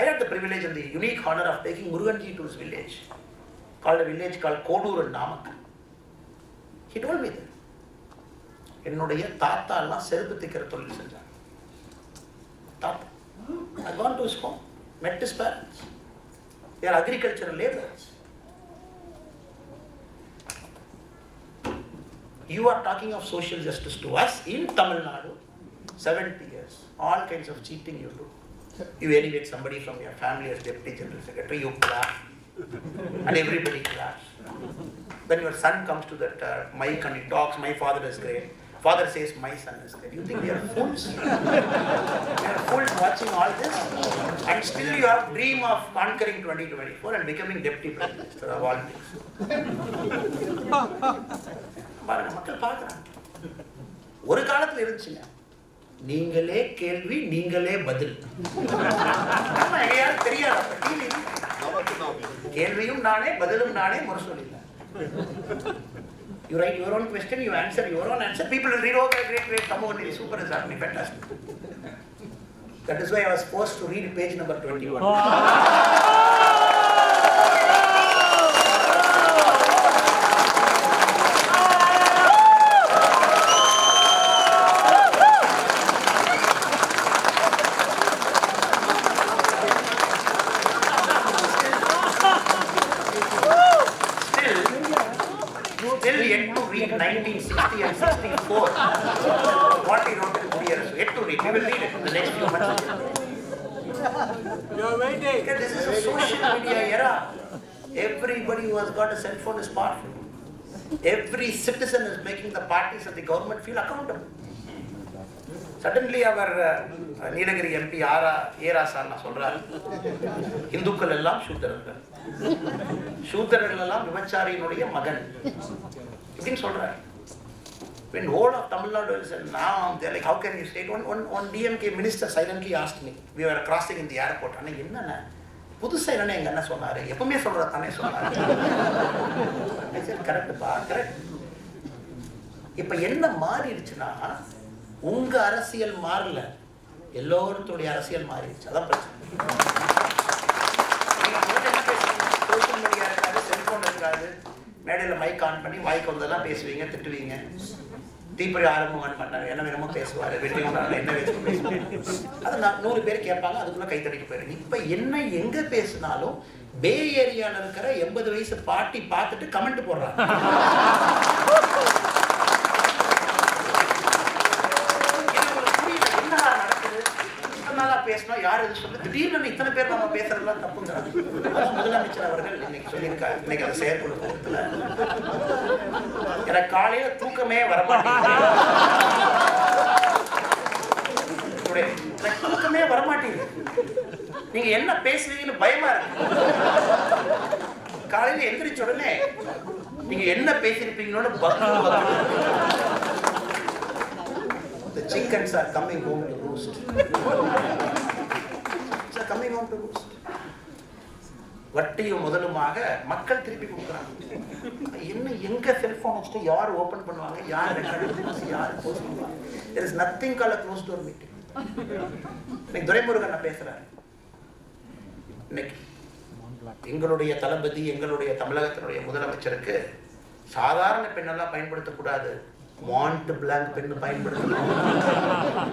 [SPEAKER 1] I had the privilege and the unique honor of taking Muruganji to his village, called a village called Kodur and Namak. He told me that. என்னுடைய தாத்தா எல்லாம் செருப்பு தைக்கிற தொழில் செஞ்சாங்க. தாத்தா. I've gone to his home, met his parents. They are agricultural laborers. You are talking of social justice to us in Tamil Nadu, 70 years, all kinds of cheating you do. You elevate somebody from your family as deputy general secretary, you clap, and everybody claps. Then your son comes to that mic and he talks, my father is great. Father says, my son is great. You think we are fools? We are fools watching all this, and still you have dream of conquering 2024 and becoming deputy prime minister of all things. பாருங்க, மக்கள் பார்க்குறாங்க. ஒரு காலத்தில் இருந்துச்சுங்க, நீங்களே கேள்வி நீங்களே பதில். யாரும் தெரியாது. கேள்வியும் நானே பதிலும் நானே Murasoli. You write your own question, you answer your own answer. People will read, oh, great, come on, it's super, it's happening, fantastic. That is why I was forced to read page number 21. Still yet to read 1960 and 64. What he wrote in Kudiyarasu. Yet to read. We will read it in the next few months.
[SPEAKER 2] You are waiting.
[SPEAKER 1] Okay, this is a social media era. Everybody who has got a cell phone is powerful. Every citizen is making the parties of the government feel accountable. Suddenly our Nilagiri MP Era Sarna சொல்றார், இந்துக்கள் எல்லாம் சூத்திரர்கள், சூத்திரர்கள் எல்லாம் விபச்சாரியினுடைய மகன் இப்படின்னு சொல்றார். When whole of Tamil Nadu is now, they're like, how can you say it? One DMK minister silently asked me, we were crossing in the airport, அண்ணா என்னண்ணா புதுசா என்னன்னு எங்க அண்ணா சொன்னாரு, எப்பவுமே சொல்ற தானே சொன்னாரு. I said, கரெக்ட்பா, கரெக்ட். இப்ப என்ன மாறிடுச்சுன்னா, உங்க அரசியல் மாறல, எல்லோருடைய அரசியல் மாறிடுச்சு. அதான் பிரச்சனை. சோசியல் மீடியா இருக்காது, செல்போன் இருக்காது, மேடையில் மைக் ஆன் பண்ணி வாய்க்கு வந்தெல்லாம் பேசுவீங்க, திட்டுவீங்க. தீப்பொறி ஆரம்பம் பண்ணாரு, என்ன வேணுமோ பேசுவாரு, வெற்றி கொண்டாரு, என்ன வேணுமோ பேசுவாங்க. அது 100 பேர் கேட்பாங்க, அதுக்குள்ள கைத்தடிக்கு போயிருக்கு. இப்ப என்ன எங்க பேசினாலும் பே ஏரியால இருக்கிற 80 வயசு பாட்டி பார்த்துட்டு கமெண்ட் போடுறாங்க. பேசணும், யார் எது சொல்லு, திடீர்னு இத்தனை பேர் நம்ம பேசுறதுலாம் தப்புங்கிறாங்க. அதான் முதலமைச்சர் அவர்கள் இன்னைக்கு சொல்லியிருக்காரு. இன்னைக்கு அந்த செயற்குழு கூட்டத்துல எனக்கு காலையில தூக்கமே வரமாட்டேங்குது, தூக்கமே வரமாட்டேங்குது. நீங்க என்ன பேசுவீங்கன்னு பயமா இருக்கு. காலையில எந்திரிச்ச உடனே நீங்க என்ன பேசிருப்பீங்களோன்னு The chickens are coming home to roost. They are coming home to roost. வட்டியும் முதலுமாக மக்கள் திருப்பி கொடுக்குறாங்க. என்ன எங்க செல்போன் வச்சுட்டு யார் ஓபன் பண்ணுவாங்க, யார் ரெக்கார்ட், யார் போஸ்ட் பண்ணுவாங்க. There is nothing called a closed door meeting. இன்னைக்கு துரைமுருகன் பேசுறாரு. இன்னைக்கு எங்களுடைய தளபதி, எங்களுடைய தமிழகத்தினுடைய முதலமைச்சருக்கு சாதாரண பெண்ணெல்லாம் பயன்படுத்தக்கூடாது, மாண்ட் பிளாங்க் பெண் பயன்படுத்தணும்.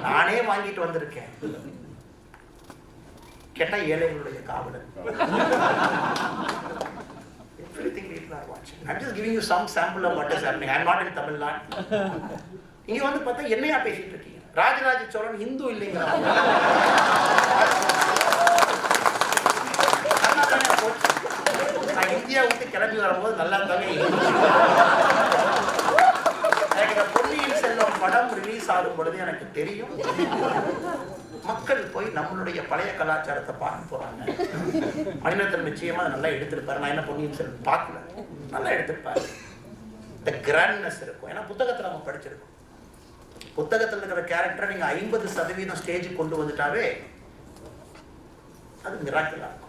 [SPEAKER 1] நானே வாங்கிட்டு வந்திருக்கேன். கேட்டா ஏழைகளுடைய காவலன். Everything people are watching. I'm just giving you some sample of what is happening. I'm not in Tamil Nadu. இங்க வந்து பார்த்தா என்னையா பேசிட்டு இருக்கீங்க? ராஜராஜ சோழன் இந்து இல்லைங்க. நான் இந்தியா விட்டு கிளம்பி வரும்போது நல்லா தானே பொன்னியின் செல்வன் படம் ரிலீஸ் ஆகும் பொழுது எனக்கு தெரியும் மக்கள் போய் நம்மளுடைய பழைய கலாச்சாரத்தை பார்க்க போறாங்க. மணிரத்னம் நிச்சயமா நல்லா எடுத்திருப்பாரு. நான் என்ன பொன்னியின் செல்வன் பார்க்கல, நல்லா எடுத்திருப்பாரு. இந்த கிராண்ட்னஸ் இருக்கும். ஏன்னா புத்தகத்துல நம்ம படிச்சிருக்கோம். புத்தகத்தில் இருக்கிற கேரக்டரை நீங்க 50% ஸ்டேஜுக்கு கொண்டு வந்துட்டாவே அது மிராக்கிளா இருக்கும்.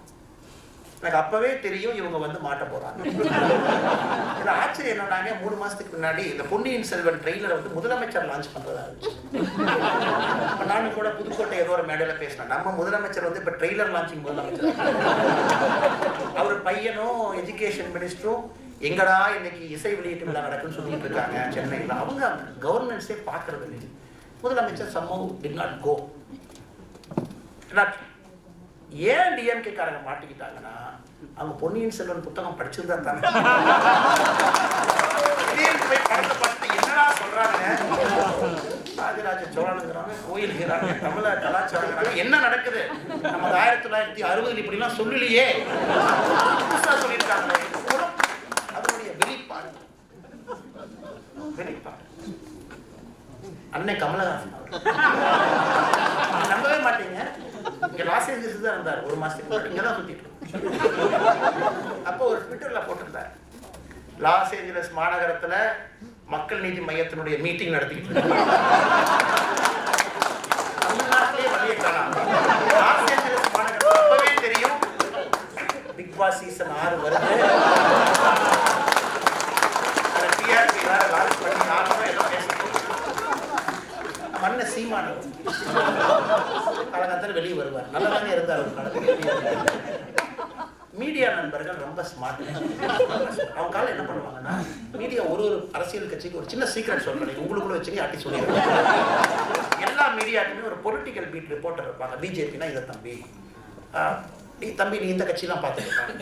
[SPEAKER 1] எனக்கு அப்பவே தெரியும் இவங்க வந்து மாட்ட போறாங்க. இதுல ஆச்சரியம் என்னன்னாங்க, 3 மாசத்துக்கு முன்னாடி இந்த பொன்னியின் செல்வன் ட்ரெய்லரை வந்து முதலமைச்சர் லான்ச் பண்றதா இருந்துச்சு. நானும் கூட புதுக்கோட்டை ஏதோ ஒரு மேடையில பேசினேன். நம்ம முதலமைச்சர் வந்து இப்ப ட்ரெய்லர் லான்ச்சிங் முதலமைச்சர். அவர் பையனும் எஜுகேஷன் மினிஸ்டரும் எங்கடா இன்னைக்கு இசை வெளியீட்டு விழா நடக்குன்னு சொல்லிட்டு இருக்காங்க சென்னையில். அவங்க கவர்னன்ஸே பார்க்கறது இல்லை. முதலமைச்சர் somehow did not go. ஏன் டிஎம்கே காரங்க மாட்டிக்கிட்டாங்கன்னா, அவங்க பொன்னியின் செல்வன் புத்தகம் படிச்சிருந்தா தானே. படத்தை பார்த்து என்னடா சொல்றாங்க, ராஜராஜ சோழனுங்கிறாங்க, கோயிலுங்கிறாங்க, தமிழ கலாச்சாரம் என்ன நடக்குது, நம்ம 1960 இப்படிலாம் சொல்லலையே, புதுசா சொல்லியிருக்காங்க. அதனுடைய வெளிப்பாடு அன்னை கமலஹாசன் நம்பவே மாட்டீங்க. இங்க லாஸ் ஏஞ்சல்ஸ் தான் இருந்தார் 1 மாசத்துக்கு முன்னாடி. இங்கதான் சுத்திட்டு அப்போ ஒரு ட்விட்டர்ல போட்டிருந்தார், லாஸ் ஏஞ்சலஸ் மாநகரத்துல மக்கள் நீதி மையத்தினுடைய மீட்டிங் நடத்திக்கிட்டு இருக்காங்க. தமிழ்நாட்டிலே வழியை காணாம. லாஸ் ஏஞ்சலஸ் மாநகரத்துல அப்பவே தெரியும் பிக் பாஸ் சீசன் 6 வருது. டிஆர்பி வேற லான்ச் பண்ணி நானும் ஏதோ பேச மன்ன சீமானவர் காலகட்டத்தில் வெளியே வருவார். நல்லதானே இருந்தார். மீடியா நண்பர்கள் ரொம்ப ஸ்மார்ட். அவங்க காலம் என்ன பண்ணுவாங்கன்னா, மீடியா ஒரு அரசியல் கட்சிக்கு ஒரு சின்ன சீக்ரெட் சொல்றேன், உங்களுக்குள்ள வச்சு ஆட்டி சொல்லிடுவாங்க. எல்லா மீடியாக்குமே ஒரு பொலிட்டிக்கல் பீட் ரிப்போர்ட்டர் இருப்பாங்க. பிஜேபினா இதை தம்பி நீ இந்த கட்சியெல்லாம் பார்த்துருப்பாங்க.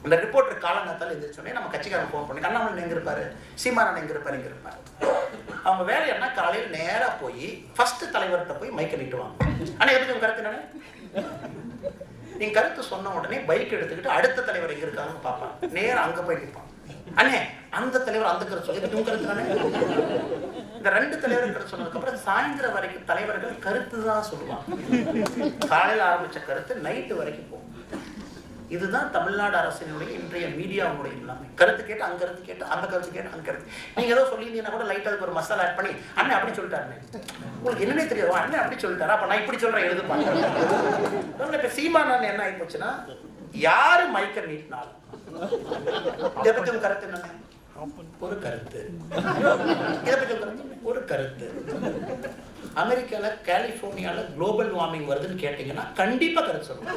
[SPEAKER 1] இந்த ரிப்போர்ட்டர் காலங்காத்தால் எழுந்திரிச்சோடனே நம்ம கட்சிக்காரன் ஃபோன் பண்ணி, அண்ணாமலை எங்க இருப்பாரு, சீமானன் எங்க இருப்பாரு, இங்க இருப்பாரு. அவங்க வேலை என்ன, காலையில் நேரா போய் ஃபர்ஸ்ட் தலைவர்கிட்ட போய் மைக்க நீட்டுவாங்க. ஆனா எதுக்கு உங்க கருத்து என்ன, நீங்க கருத்து சொன்ன உடனே பைக் எடுத்துக்கிட்டு அடுத்த தலைவர் எங்க இருக்காங்கன்னு பார்ப்பாங்க. நேரம் அங்க போய் நிற்பாங்க. அண்ணே அந்த தலைவர் அந்த கருத்து சொல்லி உங்க கருத்து தானே. இந்த 2 தலைவர் கருத்து சொன்னதுக்கு அப்புறம் சாயந்தரம் வரைக்கும் தலைவர்கள் கருத்து தான் சொல்லுவாங்க. காலையில் ஆரம்பிச்ச கருத்து நைட்டு வரைக்கும் போகும். இதுதான் தமிழ்நாடு அரசினுடைய இன்றைய மீடியாவுடைய எல்லாமே. கருத்து கேட்டு அங்க கருத்து கேட்டு அந்த கருத்து கேட்டு அங்க கருத்து. நீங்க ஏதோ சொல்லியிருந்தீங்கன்னா கூட லைட்டா அதுக்கு ஒரு மசாலா ஆட் பண்ணி, அண்ணன் அப்படி சொல்லிட்டாருன்னு உங்களுக்கு என்னன்னே தெரியாது. அண்ணன் அப்படி சொல்லிட்டாரு, அப்ப நான் இப்படி சொல்றேன் எழுதுப்பாங்க. இப்ப சீமானன் என்ன ஆகி போச்சுன்னா, யாரு மைக்க நீட்டினாலும் இதை பத்தி கருத்து என்ன, ஒரு கருத்து. இதை பத்தி ஒரு கருத்து. அமெரிக்கால கலிபோர்னியால குளோபல் வார்மிங் வருதுன்னு கேட்டீங்கன்னா கண்டிப்பா கருத்து சொல்லுங்க.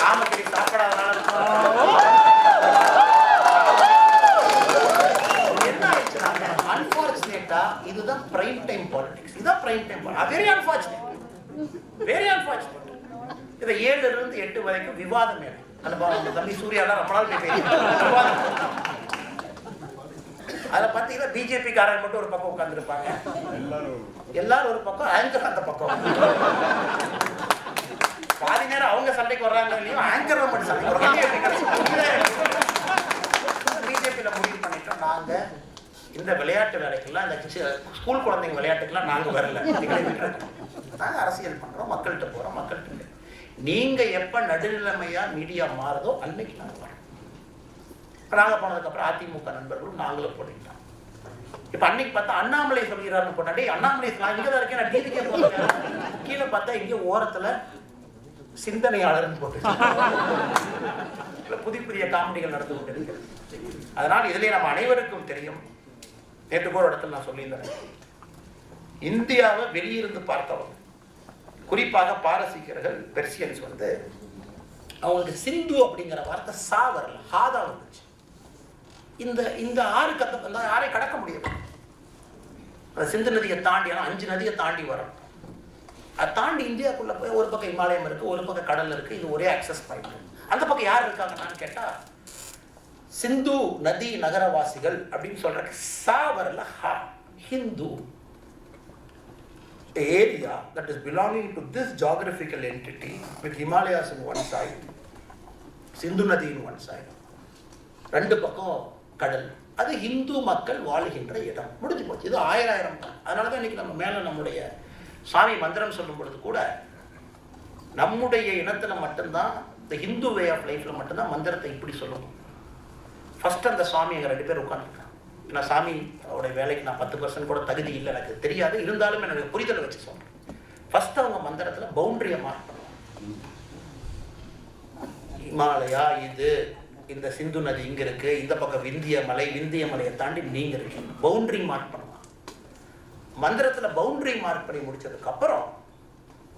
[SPEAKER 1] ஆமக்கடி சாப்பிடாதனால என்ன ஆயிடுச்சுனாங்க, அன்பார்ச்சுனேட்டா இதுதான் பிரைம் டைம் பாலிடிக்ஸ். இதுதான் prime time politics. Very unfortunate, very unfortunate. இதை 7 இருந்து 8 வரைக்கும் விவாதம் மேலே. அந்த தம்பி சூர்யாலாம் ரொம்ப நாள் விவாதம். அதை பார்த்தீங்கன்னா பிஜேபி காரங்க மட்டும் ஒரு பக்கம் உட்கார்ந்துருப்பாங்க, எல்லாரும் ஒரு பக்கம், ஆங்கர் அந்த பக்கம். பாதி நேரம் அவங்க சண்டைக்கு வர்றாங்க இல்லையோ, ஆங்கர் மட்டும் சண்டைக்கு வர்றாங்க. பிஜேபியில முடிவு பண்ணிட்டோம், நாங்க இந்த விளையாட்டு வேலைக்கெல்லாம், இந்த ஸ்கூல் குழந்தைங்க விளையாட்டுக்கெல்லாம் நாங்க வரல. நாங்கள் அரசியல் பண்ணுறோம், மக்கள்கிட்ட போகிறோம், மக்கள்கிட்ட. நீங்கள் எப்போ நடுநிலைமையாக மீடியா மாறுதோ அன்னைக்கு நாங்கள் வரோம். இப்போ நாங்கள் போனதுக்கப்புறம் அதிமுக நண்பர்களும் நாங்களும் போட்டுக்கிட்டோம். இப்போ அன்னைக்கு பார்த்தா அண்ணாமலை சொல்கிறாருன்னு போட்டாண்டே, அண்ணாமலை நான் இங்கே தான் இருக்கேன், நான் டிவிக்கே போகிறேன். கீழே பார்த்தா இங்கே ஓரத்தில் சிந்தனையாளர்னு போட்டு புதிய புதிய காமெடிகள் நடந்து கொண்டிருக்கிறது. அதனால் இதிலே நம்ம அனைவருக்கும் தெரியும், நேற்று போற இடத்துல நான் சொல்லியிருந்தேன், இந்தியாவை வெளியிருந்து பார்த்தவங்க, குறிப்பாக பாரசீகர்கள், பெர்சியன்ஸ் வந்து அவங்களுக்கு சிந்து அப்படிங்கிற வார்த்தை சா வரல, ஹாதா வந்துச்சு. இந்த ஆறு ஆறை கடக்க முடியாது. சிந்து நதியை தாண்டி, 5 நதியை தாண்டி வரும். அதை தாண்டி இந்தியாவுக்குள்ள போய் ஒரு பக்கம் இமாலயம் இருக்கு, ஒரு பக்கம் கடல் இருக்கு, இது ஒரே ஆக்சஸ் பாயிண்ட். அந்த பக்கம் யார் இருக்காங்கன்னு கேட்டா சிந்து நதி நகரவாசிகள் அப்படின்னு சொல்ற சா வரல, ஹா. Hindu, the area that is belonging to this geographical entity with Himalayas on one side, Sindhu Nadi in one side, ரெண்டு பக்கம் கடல், அது இந்து மக்கள் வாழ்கின்ற இடம். முடிஞ்சு போச்சு. இது 1000 தான். அதனால தான் இன்னைக்கு நம்ம மேல நம்முடைய சாமி மந்திரம் சொல்லும் பொழுது கூட நம்முடைய இனத்துல மட்டும்தான், இந்த ஹிந்து வே ஆஃப் லைஃப்ல மட்டும்தான் மந்திரத்தை இப்படி சொல்லணும். ஃபர்ஸ்ட் அந்த சுவாமி எங்க 2 பேர் உட்காந்துருக்காங்க. நான் சாமியோட வேலைக்கு நான் 10% கூட தகுதி இல்லை, எனக்கு தெரியாது, இருந்தாலும் எனக்கு புரிதலை வச்சு சொல்றேன். ஃபர்ஸ்ட் அவங்க மந்திரத்துல பவுண்டரியை மார்க் பண்ணுவாங்க. இமாலயா இது, இந்த சிந்து நதி இங்க இருக்கு, இந்த பக்கம் விந்திய மலையை தாண்டி நீங்க இருக்கீங்க. பவுண்டரி மார்க் பண்ணுவாங்க. மந்திரத்துல பவுண்டரி மார்க் பண்ணி முடிச்சதுக்கு அப்புறம்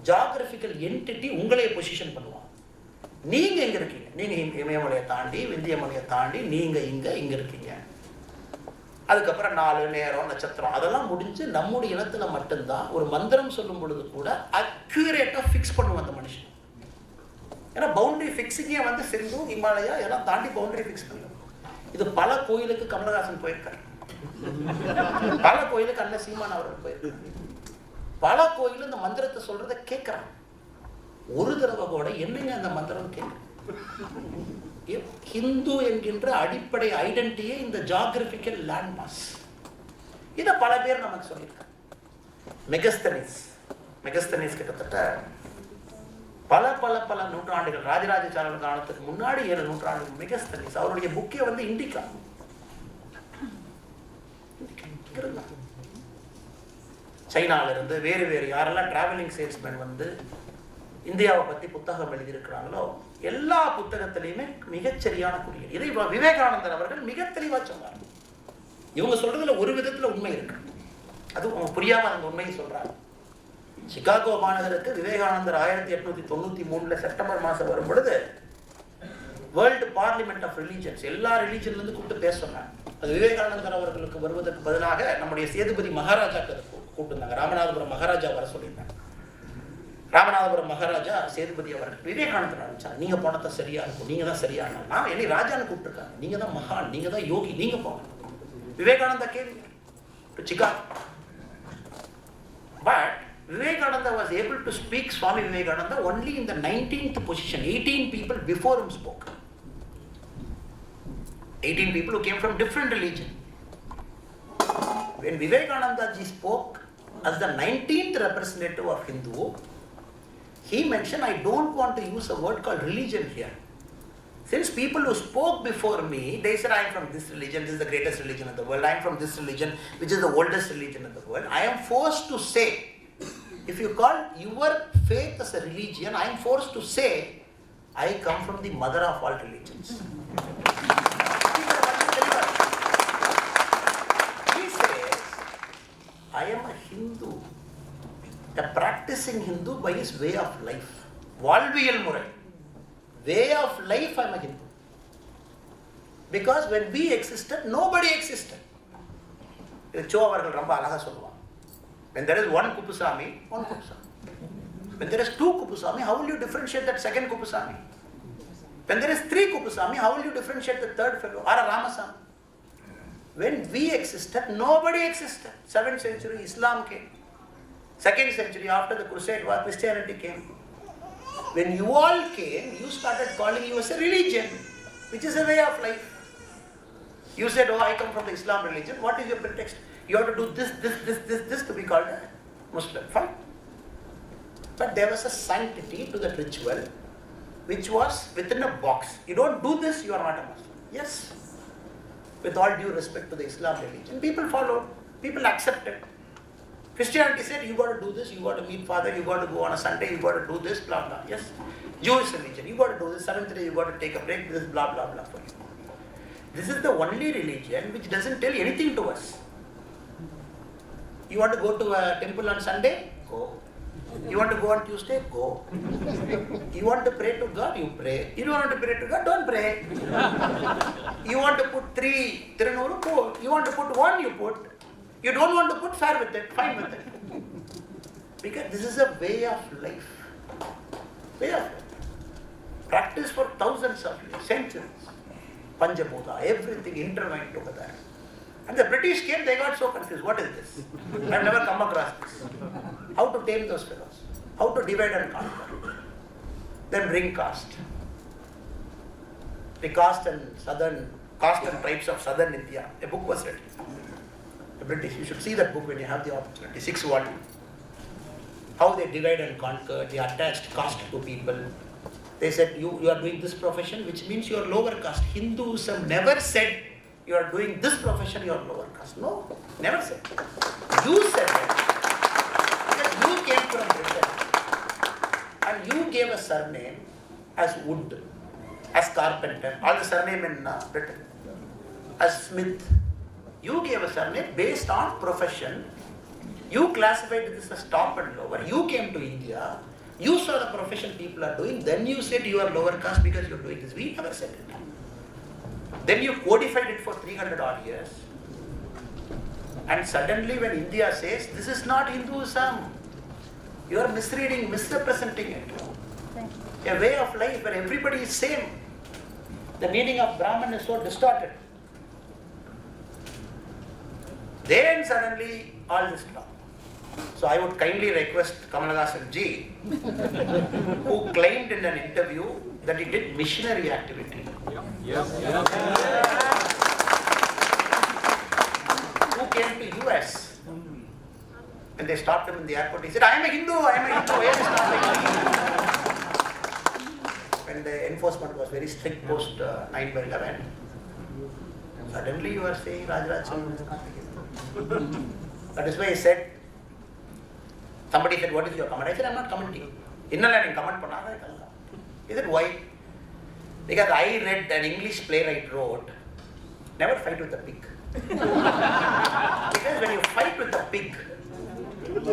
[SPEAKER 1] ஜியோகிராபிக்கல் என்டிட்டி உங்களையே பொசிஷன் பண்ணுவாங்க. நீங்க எங்க இருக்கீங்க? நீங்க இமயமலையை தாண்டி, விந்திய மலையை தாண்டி நீங்க இங்க இருக்கீங்க. அதுக்கப்புறம் 4 நேரம், நட்சத்திரம் அதெல்லாம் முடிஞ்சு நம்முடைய இனத்துல மட்டும்தான் ஒரு மந்திரம் சொல்லும் பொழுது கூட அக்யூரேட்டா ஃபிக்ஸ் பண்ணுவோம் அந்த மனுஷன். ஏன்னா பவுண்டரி ஃபிக்ஸிங்கே வந்து சிந்து, இமாலயா இதெல்லாம் தாண்டி பவுண்டரி ஃபிக்ஸ் பண்ணுவோம். இது பல கோயிலுக்கு கமலஹாசன் போயிருக்காரு, பல கோயிலுக்கு அண்ணன் சீமான் அவர்கள் போயிருக்காரு, பல கோயிலும் இந்த மந்திரத்தை சொல்றதை கேட்கிறான். ஒரு தடவை கூட என்னங்க அந்த மந்திரம் கேட்க. ஹிந்து என்கின்ற அடிப்படை ஐடென்டிட்டியே இந்த ஜியோகிராபிக்கல் லேண்ட்மாஸ். இதை பல பேர் நமக்கு சொல்லியிருக்காங்க. மெகஸ்தனிஸ் கிட்டத்தட்ட பல நூற்றாண்டுகள், ராஜராஜ சோழன் காலத்துக்கு முன்னாடி 7 நூற்றாண்டுகள் மெகஸ்தனிஸ் அவருடைய புக்கே வந்து இண்டிகா. சைனால இருந்து வேறு யாரெல்லாம் டிராவலிங் சேல்ஸ்மேன் வந்து இந்தியாவை பத்தி புத்தகம் எழுதியிருக்கிறாங்களோ எல்லா புத்தகத்திலையுமே மிகச்சரியான குறியீடு. இதை விவேகானந்தர் அவர்கள் மிக தெளிவா சொன்னார். இவங்க சொல்றதுல ஒரு விதத்துல உண்மை இருக்கு, அது அவங்க புரியாம அந்த உண்மையை சொல்றாங்க. சிகாகோ மாநகருக்கு விவேகானந்தர் 1893 செப்டம்பர் மாசம் வரும் பொழுது வேர்ல்டு பார்லிமெண்ட் ஆஃப் ரிலீஜன்ஸ், எல்லா ரிலீஜன்ல இருந்து கூப்பிட்டு பேச சொன்னாங்க. அது விவேகானந்தர் அவர்களுக்கு வருவதற்கு பதிலாக நம்முடைய சேதுபதி மகாராஜாக்கு கூப்பிட்டுருந்தாங்க. ராமநாதபுரம் மகாராஜா வர சொல்லியிருந்தாங்க. ராமநாதபுரம் மகாராஜா சேதுபதி அவர்கள் விவேகானந்தர் ஆரம்பிச்சாங்க. நீங்க போனதா சரியா இருக்கும், நீங்க தான் சரியான, நான் என்னை ராஜான்னு கூப்பிட்டுருக்காங்க, நீங்க தான் மகான், நீங்க தான் யோகி, நீங்க போங்க. Vivekananda came to Chicago. But Vivekananda was able to speak Swami Vivekananda only in the 19th position. 18 people before him spoke. 18 people who came from different religion. When Vivekananda ji spoke as the 19th representative of Hindu, he mentioned, I don't want to use a word called religion here. Since people who spoke before me, they said, I am from this religion, this is the greatest religion in the world, I am from this religion, which is the oldest religion in the world. I am forced to say, if you call your faith as a religion, I am forced to say, I come from the mother of all religions. He says, I am a Hindu, a practicing Hindu by his way of life. Valviyal murai. Way of life, I am a Hindu. Because when we existed, nobody existed. Cho avargal romba alaga solluvaanga. When there is one Kupusami, one Kupusami. When there is 2 Kupusami, how will you differentiate that second Kupusami? When there is 3 Kupusami, how will you differentiate the third fellow or a Ramasami? When we existed, nobody existed. 7th century Islam came. 2nd century after the crusade war, Christianity came. When you all came, you started calling you as a religion, which is a way of life. You said, oh, I come from the Islam religion. What is your pretext? You have to do this to be called a Muslim. Fine. But there was a sanctity to that ritual which was within a box. You don't do this, you are not a Muslim. Yes. With all due respect to the Islam religion, people followed, people accepted. Christianity said, you got to do this, you got to meet Father, you got to go on a Sunday, you got to do this, blah, blah. Yes. Jewish religion, you got to do this, seventh day, you got to take a break, this, blah, blah, blah for you. This is the only religion which doesn't tell anything to us. You want to go to a temple on Sunday? Go. You want to go on Tuesday? Go. You want to pray to God? You pray. You don't want to pray to God? Don't pray. You want to put 3 Tirunuru? Go. You want to put 1? You put. You don't want to put, fair with it, fine with it. Because this is a way of life. Way of life. Practice for thousands of years, centuries. Panjabhuta, everything intertwined together. And the British came, they got so confused. What is this? I've never come across this. How to tame those fellows? How to divide and conquer? Then bring caste. The caste and tribes of southern India. A book was written. The British, you should see that book when you have the opportunity. 6 volumes. How they divide and conquer, they attached caste to people. They said, you are doing this profession, which means you are lower caste. Hinduism never said, you are doing this profession, you are lower caste. No, never said. You said that. Because you came from Britain. And you gave a surname as Wood, as Carpenter, all the surname in Britain, as Smith. You gave a surname based on profession. You classified this as top and lower. You came to India. You saw the profession people are doing. Then you said you are lower caste because you are doing this. We never said it. Then you codified it for 300 odd years. And suddenly when India says, this is not Hinduism, you are misreading, misrepresenting it. A way of life where everybody is same. The meaning of Brahman is so distorted. Then suddenly all this stopped. So I would kindly request Kamaladasan ji, who claimed in an interview that he did missionary activity. Who came to US and they stopped him in the airport. He said, I am a Hindu, Where is not when the enforcement was very strict post 9/11, suddenly you are saying Rajaraj is not a Hindu. That is why he said, somebody said, what is your comment? I said, I am not commenting. Innala comment panna. He said, why? Because I read an English playwright wrote, never fight with a pig. Because when you fight with a pig,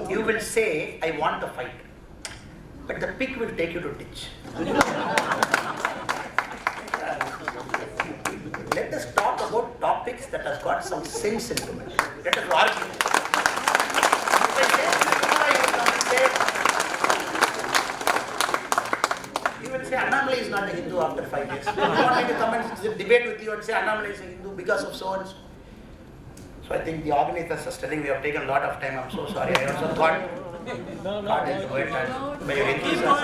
[SPEAKER 1] you will say, I want to fight. But the pig will take you to ditch. Let us talk about topics that has got some sense into it. Let us argue. You will say Annamalai is not a Hindu after 5 years. You want me to come and debate with you and say Annamalai is a Hindu because of so and so. So I think the organizers are telling we have taken a lot of time. I'm so sorry. I also got into it and by your enthusiasm.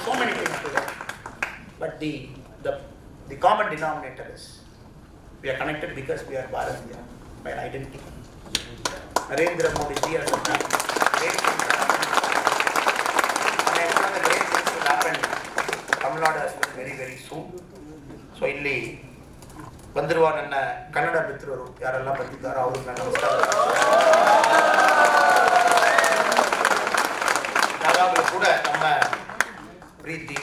[SPEAKER 1] So many things today. But the common denominator is we are connected because we are Bharatiya by identity. Narendra Modi ji has done great things. And I'm sure the great things will happen Tamil Nadu as well very, very soon. So ಇಲ್ಲಿ ಬಂದಿರುವ ನನ್ನ ಕನ್ನಡ ಮಿತ್ರರು ಯಾರೆಲ್ಲ ಬಂದಿದ್ದಾರೋ ಅವ್ರಿಗೆ ನಾನು ನಮಸ್ಕಾರ. ಯಾವಾಗಲೂ ಕೂಡ ನಮ್ಮ ಪ್ರೀತಿ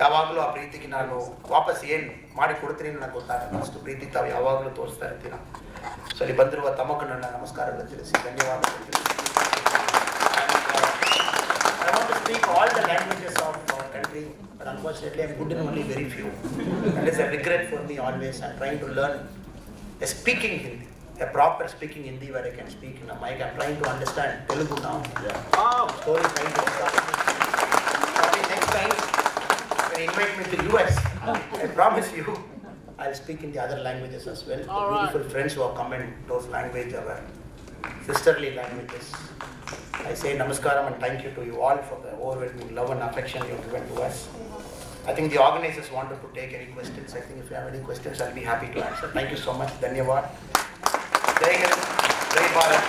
[SPEAKER 1] ಯಾವಾಗಲೂ ಆ ಪ್ರೀತಿಗೆ ನಾನು ವಾಪಸ್ ಏನು ಮಾಡಿ ಕೊಡ್ತೀನಿ ನನಗೆ ಗೊತ್ತಾಗಲ್ಲ. ಅಷ್ಟು ಪ್ರೀತಿ ತಾವು ಯಾವಾಗಲೂ ತೋರಿಸ್ತಾ ಇರ್ತೀರ. ಸೊ ಇಲ್ಲಿ ಬಂದಿರುವ ತಮಗೂ ನನ್ನ ನಮಸ್ಕಾರಗಳು ತಿಳಿಸಿ ಧನ್ಯವಾದಗಳು ತಿಳಿಸಿ. I want to speak all the languages of our country, but unfortunately I'm good in only very few. And it's a regret for me always. I'm trying to learn a speaking Hindi, a proper speaking Hindi where I can speak in a mic. I'm trying to understand Telugu now. Slowly trying to understand. Probably next time when you invite me to US, I promise you I'll speak in the other languages as well. The beautiful friends who have come in those languages, our sisterly languages. I say namaskaram and thank you to you all for the overwhelming love and affection you have given to us. I think the organizers wanted to take any questions. I think if you have any questions, I'll be happy to answer. Thank you so much. Dhanyavad. Jai Hind. Jai Bharat.